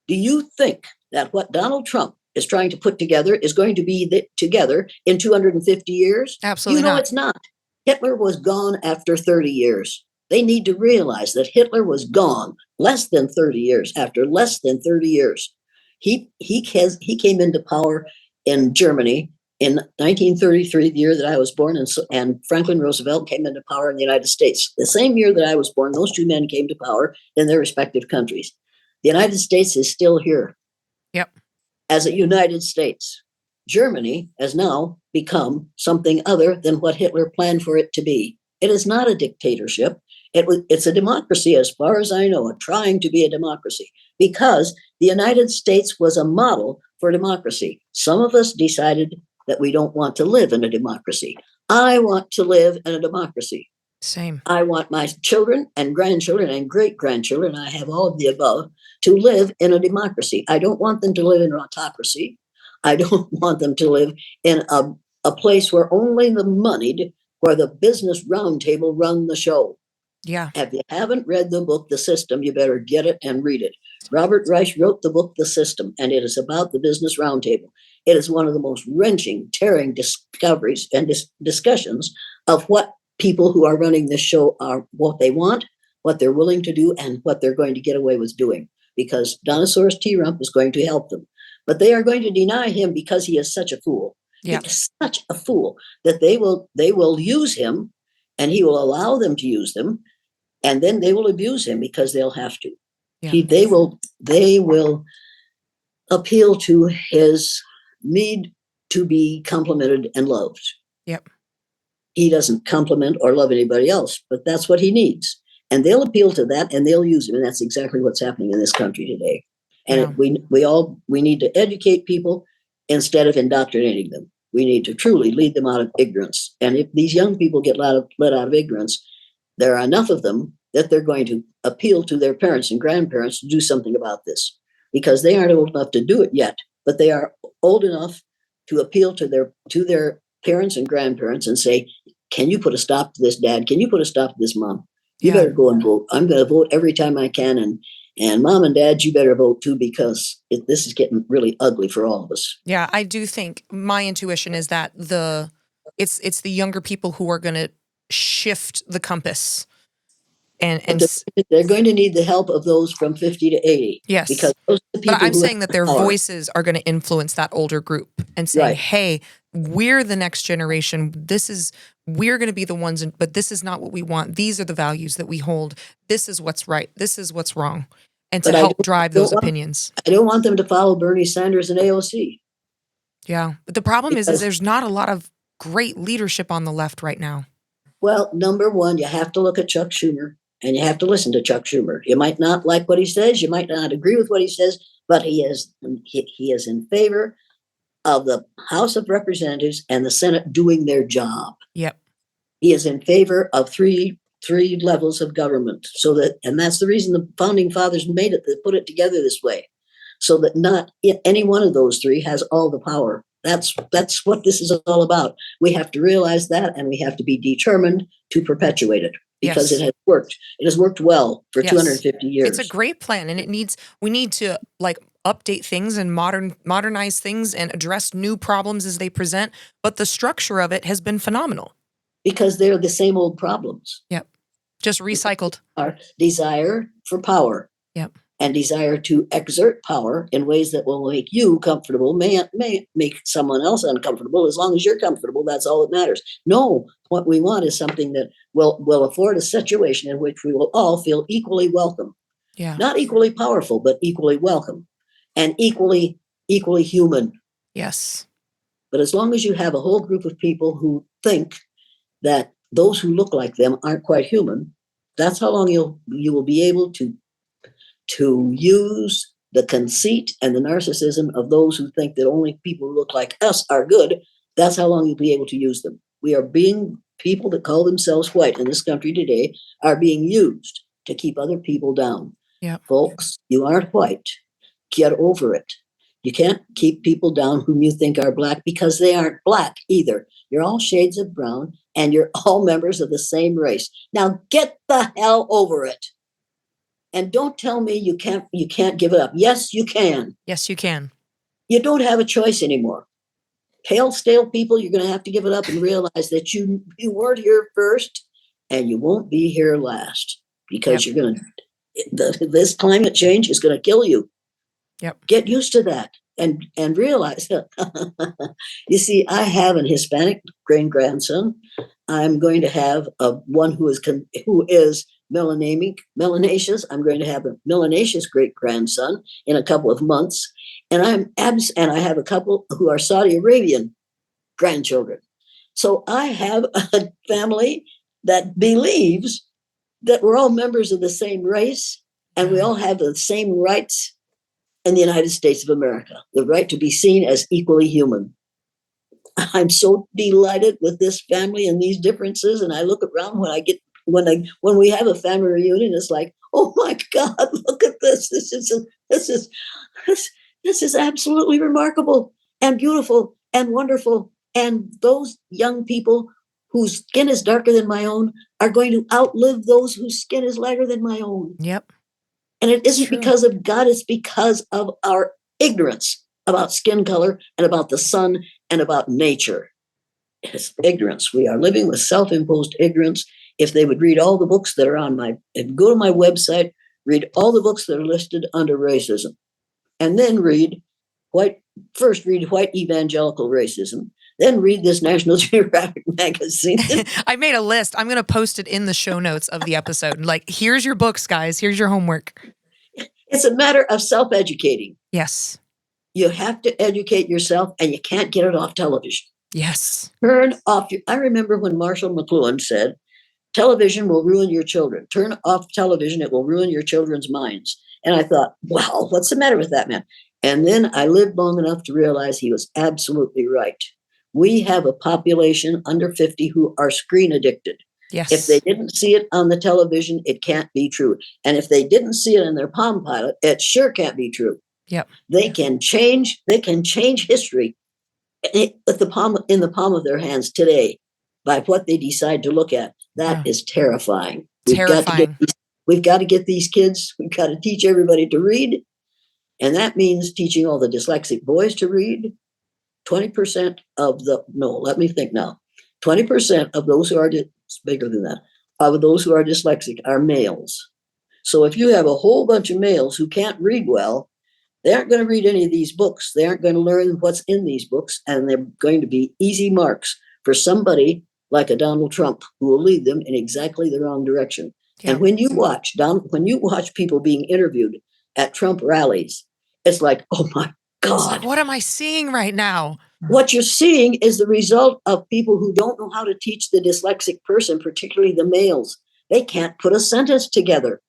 Do you think that what Donald Trump is trying to put together is going to be together in 250 years? Absolutely not. It's not. Hitler was gone after 30 years. They need to realize that Hitler was gone less than 30 years. After less than 30 years, he came into power in Germany in 1933, the year that I was born, and Franklin Roosevelt came into power in the United States. The same year that I was born, those two men came to power in their respective countries. The United States is still here. Yep. As a United States. Germany has now become something other than what Hitler planned for it to be. It is not a dictatorship. It's a democracy, as far as I know, trying to be a democracy, because the United States was a model for democracy. Some of us decided that we don't want to live in a democracy. I want to live in a democracy. Same. I want my children and grandchildren and great grandchildren, I have all of the above, to live in a democracy. I don't want them to live in an autocracy. I don't want them to live in a place where only the moneyed, where the business roundtable run the show. Yeah. If you haven't read the book, The System, you better get it and read it. Robert Reich wrote the book, The System, and it is about the business roundtable. It is one of the most wrenching, tearing discoveries and discussions of what people who are running this show are, what they want, what they're willing to do, and what they're going to get away with doing. Because Donosaurus T. Rump is going to help them. But they are going to deny him because he is such a fool. Yeah. He is such a fool that they will use him, and he will allow them to use them, and then they will abuse him because they'll have to. Yeah. They will appeal to his need to be complimented and loved. Yep. He doesn't compliment or love anybody else, but that's what he needs. And they'll appeal to that, and they'll use him. And that's exactly what's happening in this country today. And we need to educate people instead of indoctrinating them. We need to truly lead them out of ignorance. And if these young people get let out of ignorance, there are enough of them that they're going to appeal to their parents and grandparents to do something about this, because they aren't old enough to do it yet, but they are old enough to appeal to their parents and grandparents and say, can you put a stop to this, Dad? Can you put a stop to this, Mom? You better go and vote. I'm going to vote every time I can. And Mom and Dad, you better vote too, because this is getting really ugly for all of us. Yeah, I do think my intuition is that it's the younger people who are going to shift the compass. And they're going to need the help of those from 50 to 80. Yes. Because those are the people but I'm saying that their voices are going to influence that older group and saying, Right. hey, we're the next generation. We're going to be the ones, but this is not what we want. These are the values that we hold. This is what's right. This is what's wrong. And to help drive those opinions. I don't want them to follow Bernie Sanders and AOC. Yeah. But the problem is there's not a lot of great leadership on the left right now. Well, number one, you have to look at Chuck Schumer. And you have to listen to Chuck Schumer. You might not like what he says. You might not agree with what he says, but he is in favor of the House of Representatives and the Senate doing their job. Yep. He is in favor of three levels of government. And that's the reason the founding fathers made it. They put it together this way, so that not any one of those three has all the power. That's what this is all about. We have to realize that, and we have to be determined to perpetuate it. Because it has worked. It has worked well for 250 years. It's a great plan, and we need to update things and modernize things and address new problems as they present. But the structure of it has been phenomenal. Because they're the same old problems. Yep. Just recycled. Our desire for power. Yep. And desire to exert power in ways that will make you comfortable, may make someone else uncomfortable. As long as you're comfortable, that's all that matters. No, what we want is something that will afford a situation in which we will all feel equally welcome. Yeah. Not equally powerful, but equally welcome and equally human. Yes. But as long as you have a whole group of people who think that those who look like them aren't quite human, that's how long you will be able to use the conceit and the narcissism of those who think that only people who look like us are good. That's how long you'll be able to use them. People that call themselves white in this country today are being used to keep other people down. Yeah. Folks, you aren't white. Get over it. You can't keep people down whom you think are black, because they aren't black either. You're all shades of brown, and you're all members of the same race. Now get the hell over it. And don't tell me you can't give it up. Yes, you can. Yes, you can. You don't have a choice anymore. Pale, stale people, you're going to have to give it up and realize that you weren't here first, and you won't be here last, because this climate change is going to kill you. Yep. Get used to that and realize. You see, I have an Hispanic great-grandson. I'm going to have one who is melanaceous. I'm going to have a melanaceous great-grandson in a couple of months. And and I have a couple who are Saudi Arabian grandchildren. So I have a family that believes that we're all members of the same race and we all have the same rights in the United States of America, the right to be seen as equally human. I'm so delighted with this family and these differences. And I look around when we have a family reunion, it's like, oh my God, look at this. This is absolutely remarkable and beautiful and wonderful. And those young people whose skin is darker than my own are going to outlive those whose skin is lighter than my own. Yep. And it isn't because of God, it's because of our ignorance about skin color and about the sun and about nature. It's ignorance. We are living with self-imposed ignorance. If they would read all the books that are go to my website, read all the books that are listed under racism, and then read white evangelical racism, then read this National Geographic magazine. I made a list. I'm going to post it in the show notes of the episode. Like, here's your books, guys. Here's your homework. It's a matter of self-educating. Yes. You have to educate yourself, and you can't get it off television. Yes. I remember when Marshall McLuhan said, television will ruin your children. Turn off television, it will ruin your children's minds. And I thought, wow, what's the matter with that man? And then I lived long enough to realize he was absolutely right. We have a population under 50 who are screen addicted. Yes. If they didn't see it on the television, it can't be true. And if they didn't see it in their Palm Pilot, it sure can't be true. Yep. They can change history in the palm of their hands today by what they decide to look at. That is terrifying. We've got to get these kids, we've got to teach everybody to read. And that means teaching all the dyslexic boys to read. 20% of 20% of those who are, it's bigger than that, of those who are dyslexic are males. So if you have a whole bunch of males who can't read well, they aren't going to read any of these books. They aren't going to learn what's in these books, and they're going to be easy marks for somebody like a Donald Trump who will lead them in exactly the wrong direction. Yeah. And when you watch people being interviewed at Trump rallies, it's like, oh my God. Like, what am I seeing right now? What you're seeing is the result of people who don't know how to teach the dyslexic person, particularly the males. They can't put a sentence together,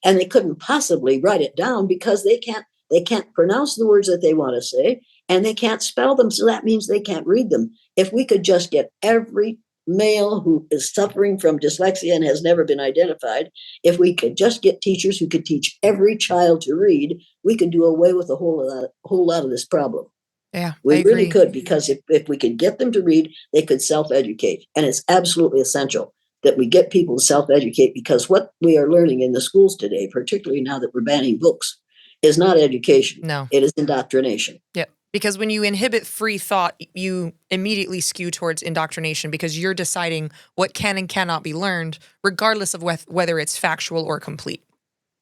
and they couldn't possibly write it down because they can't pronounce the words that they want to say, and they can't spell them. So that means they can't read them. If we could just get every male who is suffering from dyslexia and has never been identified, if we could just get teachers who could teach every child to read, we could do away with a whole lot of this problem. Yeah, we really could, because if we could get them to read, they could self-educate. And it's absolutely essential that we get people to self-educate, because what we are learning in the schools today, particularly now that we're banning books, is not education. No. It is indoctrination. Yeah. Because when you inhibit free thought, you immediately skew towards indoctrination, because you're deciding what can and cannot be learned, regardless of whether it's factual or complete.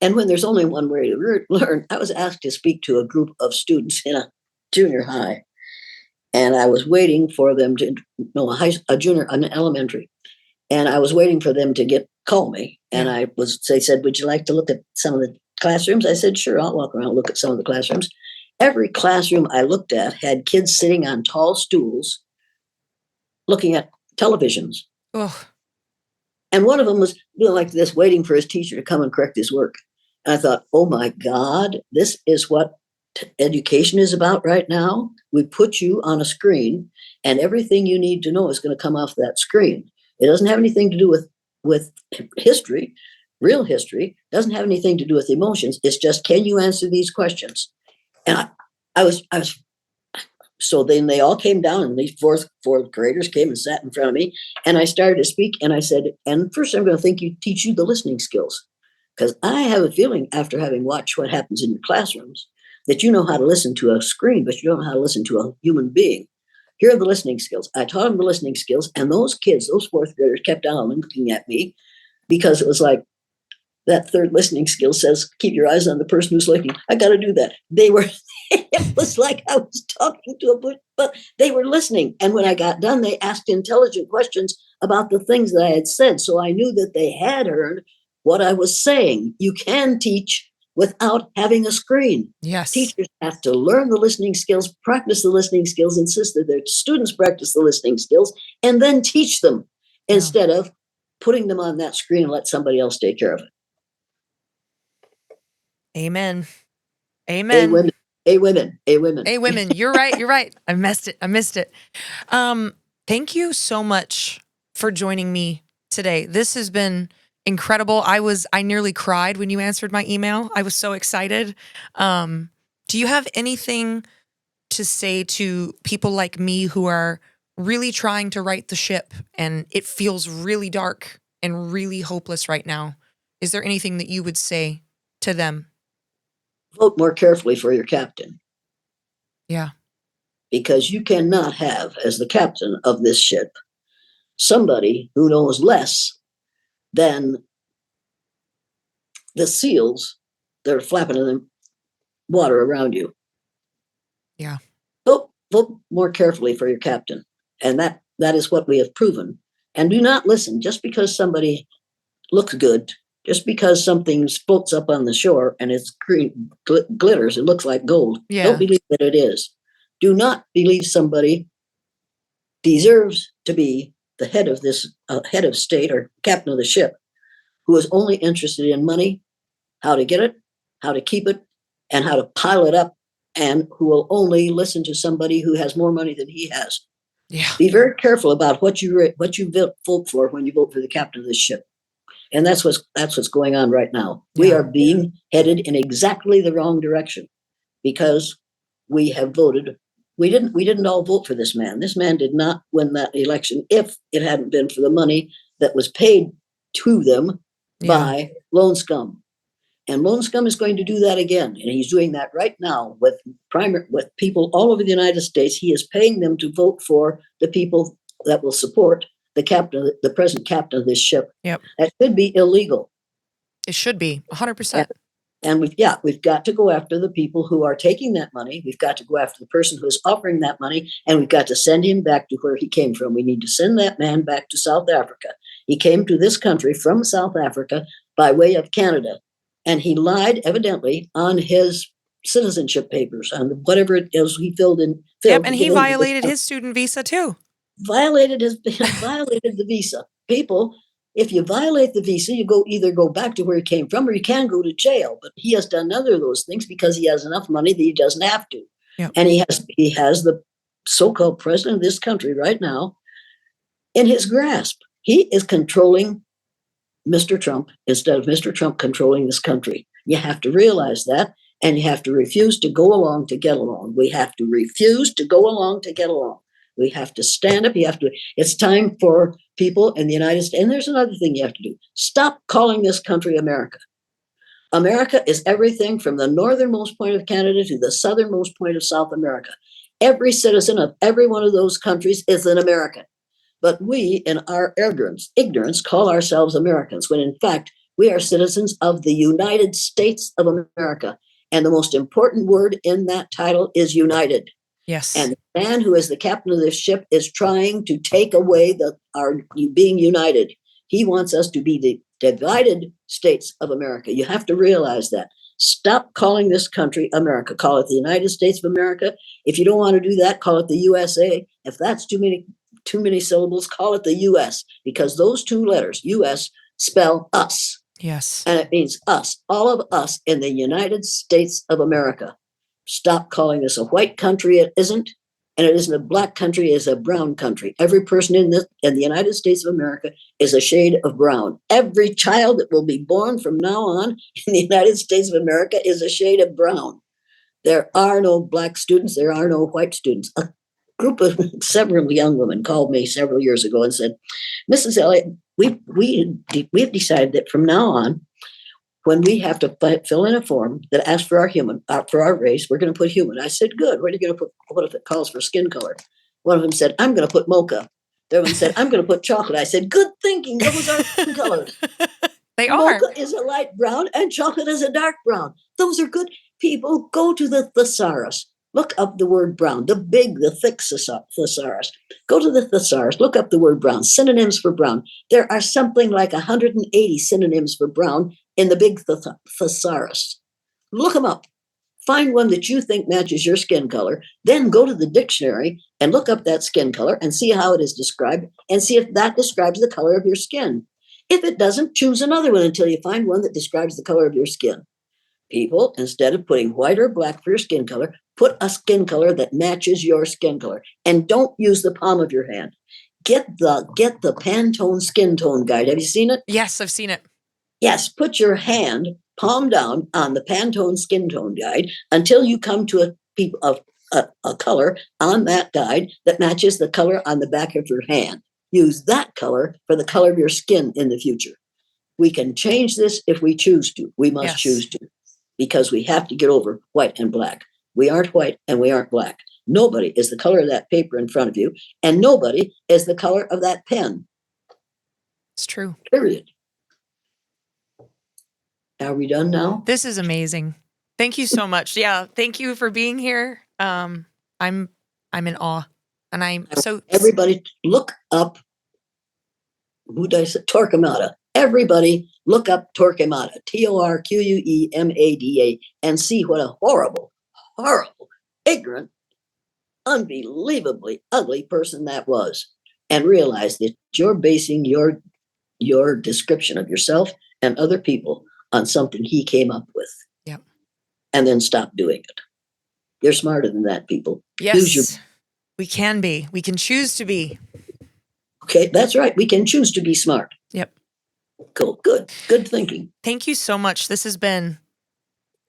And when there's only one way to learn, I was asked to speak to a group of students in a junior high, and I was waiting for them to an elementary, and I was waiting for them to call me, and they said, "Would you like to look at some of the classrooms?" I said, "Sure, I'll walk around and look at some of the classrooms." Every classroom I looked at had kids sitting on tall stools looking at televisions. Ugh. And one of them was doing like this, waiting for his teacher to come and correct his work. And I thought, oh my God, this is what education is about right now. We put you on a screen, and everything you need to know is going to come off that screen. It doesn't have anything to do with history. Real history doesn't have anything to do with emotions. It's just, can you answer these questions? And I was, so then they all came down, and these fourth graders came and sat in front of me, and I started to speak, and I said, and first I'm going to teach you the listening skills, because I have a feeling, after having watched what happens in your classrooms, that you know how to listen to a screen, but you don't know how to listen to a human being. Here are the listening skills. I taught them the listening skills, and those kids, those fourth graders, kept on looking at me, because it was like, that third listening skill says, keep your eyes on the person who's listening. I got to do that. It was like I was talking to a book, but they were listening. And when I got done, they asked intelligent questions about the things that I had said. So I knew that they had heard what I was saying. You can teach without having a screen. Yes. Teachers have to learn the listening skills, practice the listening skills, insist that their students practice the listening skills, and then teach them instead of putting them on that screen and let somebody else take care of it. Amen. Amen. A women. A women. A women. Hey, women, you're right. You're right. I missed it. Thank you so much for joining me today. This has been incredible. I nearly cried when you answered my email. I was so excited. Do you have anything to say to people like me who are really trying to right the ship and it feels really dark and really hopeless right now? Is there anything that you would say to them? Vote more carefully for your captain. Yeah. Because you cannot have, as the captain of this ship, somebody who knows less than the seals that are flapping in the water around you. Yeah. Vote more carefully for your captain. And that is what we have proven. And do not listen just because somebody looks good, just because something floats up on the shore and it's green, glitters, it looks like gold. Yeah. Don't believe that it is. Do not believe somebody deserves to be the head of this head of state or captain of the ship who is only interested in money, how to get it, how to keep it, and how to pile it up, and who will only listen to somebody who has more money than he has. Yeah. Be very careful about what you vote for when you vote for the captain of this ship. And that's what's going on right now. Yeah. We are being headed in exactly the wrong direction because we have voted. We didn't all vote for this man. This man did not win that election if it hadn't been for the money that was paid to them by Lone Scum. And Lone Scum is going to do that again. And he's doing that right now with people all over the United States. He is paying them to vote for the people that will support the present captain of this ship. Yep. That should be illegal. It should be 100%. And we've got to go after the people who are taking that money. We've got to go after the person who is offering that money, and we've got to send him back to where he came from. We need to send that man back to South Africa. He came to this country from South Africa by way of Canada, and he lied evidently on his citizenship papers, on whatever it is he filled in. Yep, and he violated his student visa too. Violated the visa. People, if you violate the visa, you either go back to where you came from or you can go to jail. But he has done none of those things because he has enough money that he doesn't have to. Yep. And he has the so-called president of this country right now in his grasp. He is controlling Mr. Trump instead of Mr. Trump controlling this country. You have to realize that, and you have to refuse to go along to get along. We have to refuse to go along to get along. We have to stand up. It's time for people in the United States. And there's another thing you have to do. Stop calling this country America. America is everything from the northernmost point of Canada to the southernmost point of South America. Every citizen of every one of those countries is an American. But we, in our ignorance, call ourselves Americans, when in fact, we are citizens of the United States of America. And the most important word in that title is united. Yes. And the man who is the captain of this ship is trying to take away our being united. He wants us to be the divided states of America. You have to realize that. Stop calling this country America. Call it the United States of America. If you don't want to do that, call it the USA. If that's too many syllables, call it the US, because those two letters, US, spell us. Yes. And it means us, all of us in the United States of America. Stop calling this a white country. It isn't. And it isn't a black country. It's a brown country. Every person in the United States of America is a shade of brown. Every child that will be born from now on in the United States of America is a shade of brown. There are no black students. There are no white students. A group of several young women called me several years ago and said, Mrs. Elliot, we've decided that from now on, when we have to fill in a form that asks for our race, we're going to put human. I said, good. What are you going to put? What if it calls for skin color? One of them said, I'm going to put mocha. The other one said, I'm going to put chocolate. I said, good thinking. Those are skin colors. They are. Mocha is a light brown and chocolate is a dark brown. Those are good. People, go to the thesaurus. Look up the word brown, the thick thesaurus. Go to the thesaurus, look up the word brown, synonyms for brown. There are something like 180 synonyms for brown in the big thesaurus. Look them up. Find one that you think matches your skin color. Then go to the dictionary and look up that skin color and see how it is described and see if that describes the color of your skin. If it doesn't, choose another one until you find one that describes the color of your skin. People, instead of putting white or black for your skin color, put a skin color that matches your skin color. And don't use the palm of your hand. Get the Pantone skin tone guide. Have you seen it? Yes, I've seen it. Yes, put your hand palm down on the Pantone skin tone guide until you come to a color on that guide that matches the color on the back of your hand. Use that color for the color of your skin in the future. We can change this if we choose to. We must choose to, because we have to get over white and black. We aren't white and we aren't black. Nobody is the color of that paper in front of you, and nobody is the color of that pen. It's true. Period. Are we done now? This is amazing. Thank you so much. Yeah, thank you for being here. I'm in awe, and I'm so. Everybody, look up. Who did I say? Torquemada. Everybody, look up Torquemada. Torquemada, and see what a horrible, ignorant, unbelievably ugly person that was, and realize that you're basing your description of yourself and other people on something he came up with. Yep. And then stop doing it. You're smarter than that, people. Yes, we can be. We can choose to be. Okay, that's right. We can choose to be smart. Yep. Cool. Good thinking. Thank you so much. This has been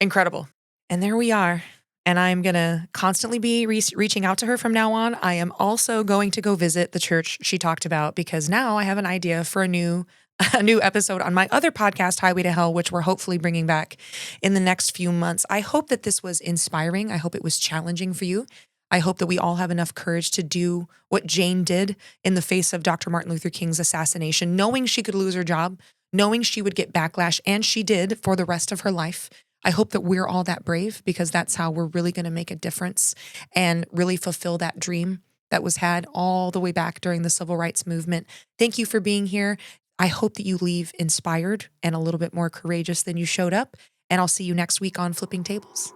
incredible. And there we are. And I'm going to constantly be reaching out to her from now on. I am also going to go visit the church she talked about, because now I have an idea for a new episode on my other podcast, Highway to Hell, which we're hopefully bringing back in the next few months. I hope that this was inspiring. I hope it was challenging for you. I hope that we all have enough courage to do what Jane did in the face of Dr. Martin Luther King's assassination, knowing she could lose her job, knowing she would get backlash, and she did for the rest of her life. I hope that we're all that brave, because that's how we're really going to make a difference and really fulfill that dream that was had all the way back during the civil rights movement. Thank you for being here. I hope that you leave inspired and a little bit more courageous than you showed up. And I'll see you next week on Flipping Tables.